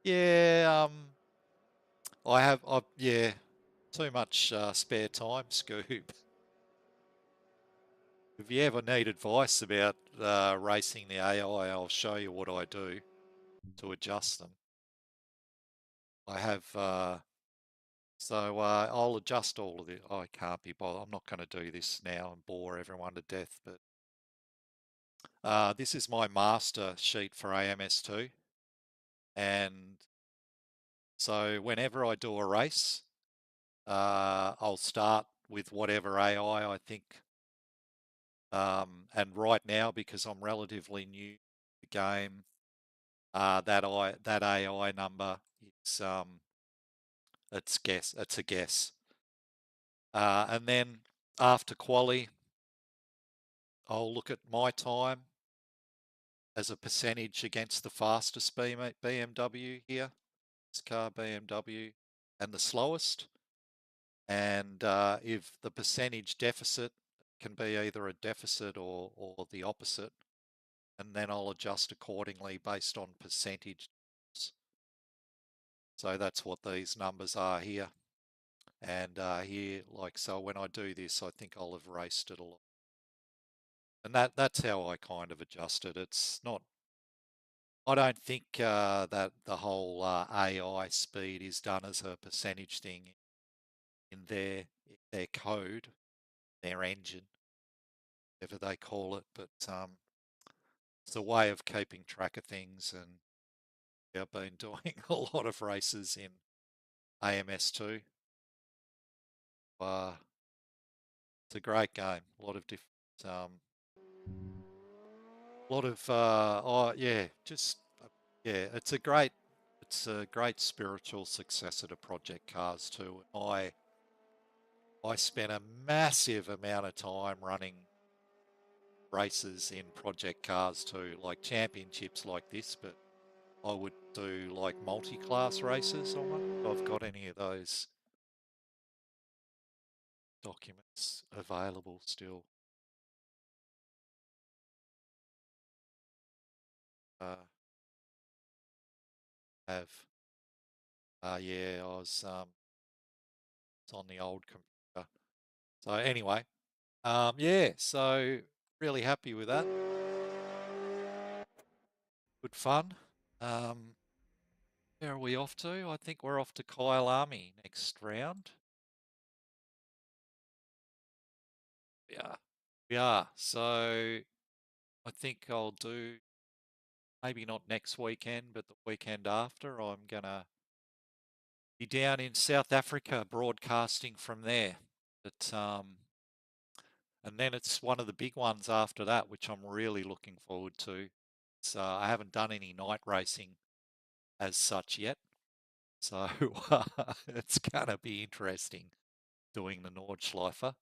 S1: Yeah, yeah, too much spare time, Scoob. If you ever need advice about racing the AI, I'll show you what I do to adjust them. I have, I'll adjust all of it. I can't be bothered. I'm not going to do this now and bore everyone to death, but this is my master sheet for AMS2. And so whenever I do a race, I'll start with whatever AI I think. And right now, because I'm relatively new to the game, that AI number is it's a guess. And then after quali, I'll look at my time as a percentage against the fastest BMW here, this car BMW, and the slowest. And if the percentage deficit can be either a deficit or the opposite, and then I'll adjust accordingly based on percentage. So that's what these numbers are here. And here, like, so when I do this, I think I'll have raced it a lot. And that's how I kind of adjust it. It's not, I don't think that the whole AI speed is done as a percentage thing in their code, their engine, whatever they call it. But it's a way of keeping track of things. And I've been doing a lot of races in AMS2. It's a great game. A lot of different, oh yeah, just yeah. It's a great spiritual successor to Project Cars too. I spent a massive amount of time running races in Project Cars too, like championships like this, but I would do like multi-class races. I wonder if I've got any of those documents available still. Uh, have yeah, it's on the old computer. So anyway, yeah, so really happy with that. Good fun. Um, where are we off to? I think we're off to Kyle Army next round. Yeah, we are. So I think I'll do maybe not next weekend, but the weekend after. I'm gonna be down in South Africa broadcasting from there. But and then it's one of the big ones after that, which I'm really looking forward to. So I haven't done any night racing as such yet. So it's going to be interesting doing the Nordschleife.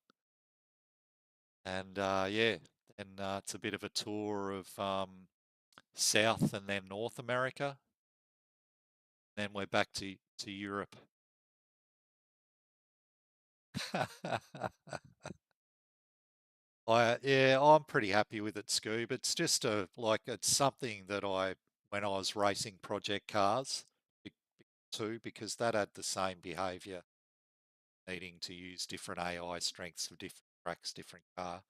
S1: And yeah, and it's a bit of a tour of South and then North America. Then we're back to Europe. Yeah, I'm pretty happy with it, Scoob. It's just it's something that when I was racing project cars too, because that had the same behaviour, needing to use different AI strengths for different tracks, different car.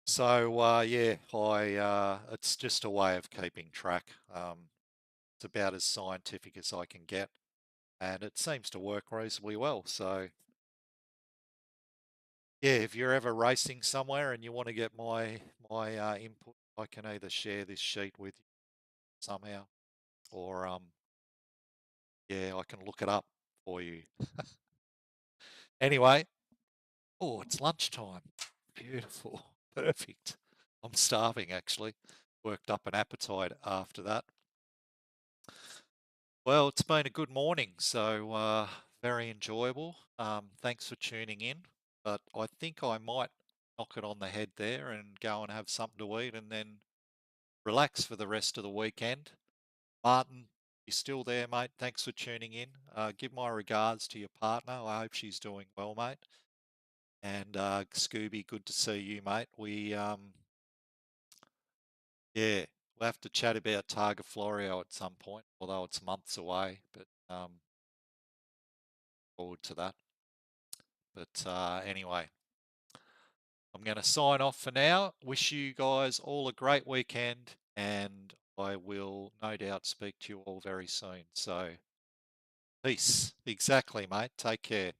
S1: So yeah, it's just a way of keeping track. It's about as scientific as I can get, and it seems to work reasonably well. So yeah, if you're ever racing somewhere and you want to get my input, I can either share this sheet with you somehow, or yeah, I can look it up for you. Anyway, oh, it's lunchtime. Beautiful, perfect. I'm starving actually. worked up an appetite after that. Well, it's been a good morning, so very enjoyable. Thanks for tuning in. But I think I might knock it on the head there and go and have something to eat and then relax for the rest of the weekend. Martin, you still there, mate? Thanks for tuning in. Give my regards to your partner. I hope she's doing well, mate. And Scooby, good to see you, mate. Yeah, we'll have to chat about Targa Florio at some point, although it's months away. But forward to that. But anyway, I'm going to sign off for now. Wish you guys all a great weekend, and I will no doubt speak to you all very soon. So, peace. Exactly, mate. Take care.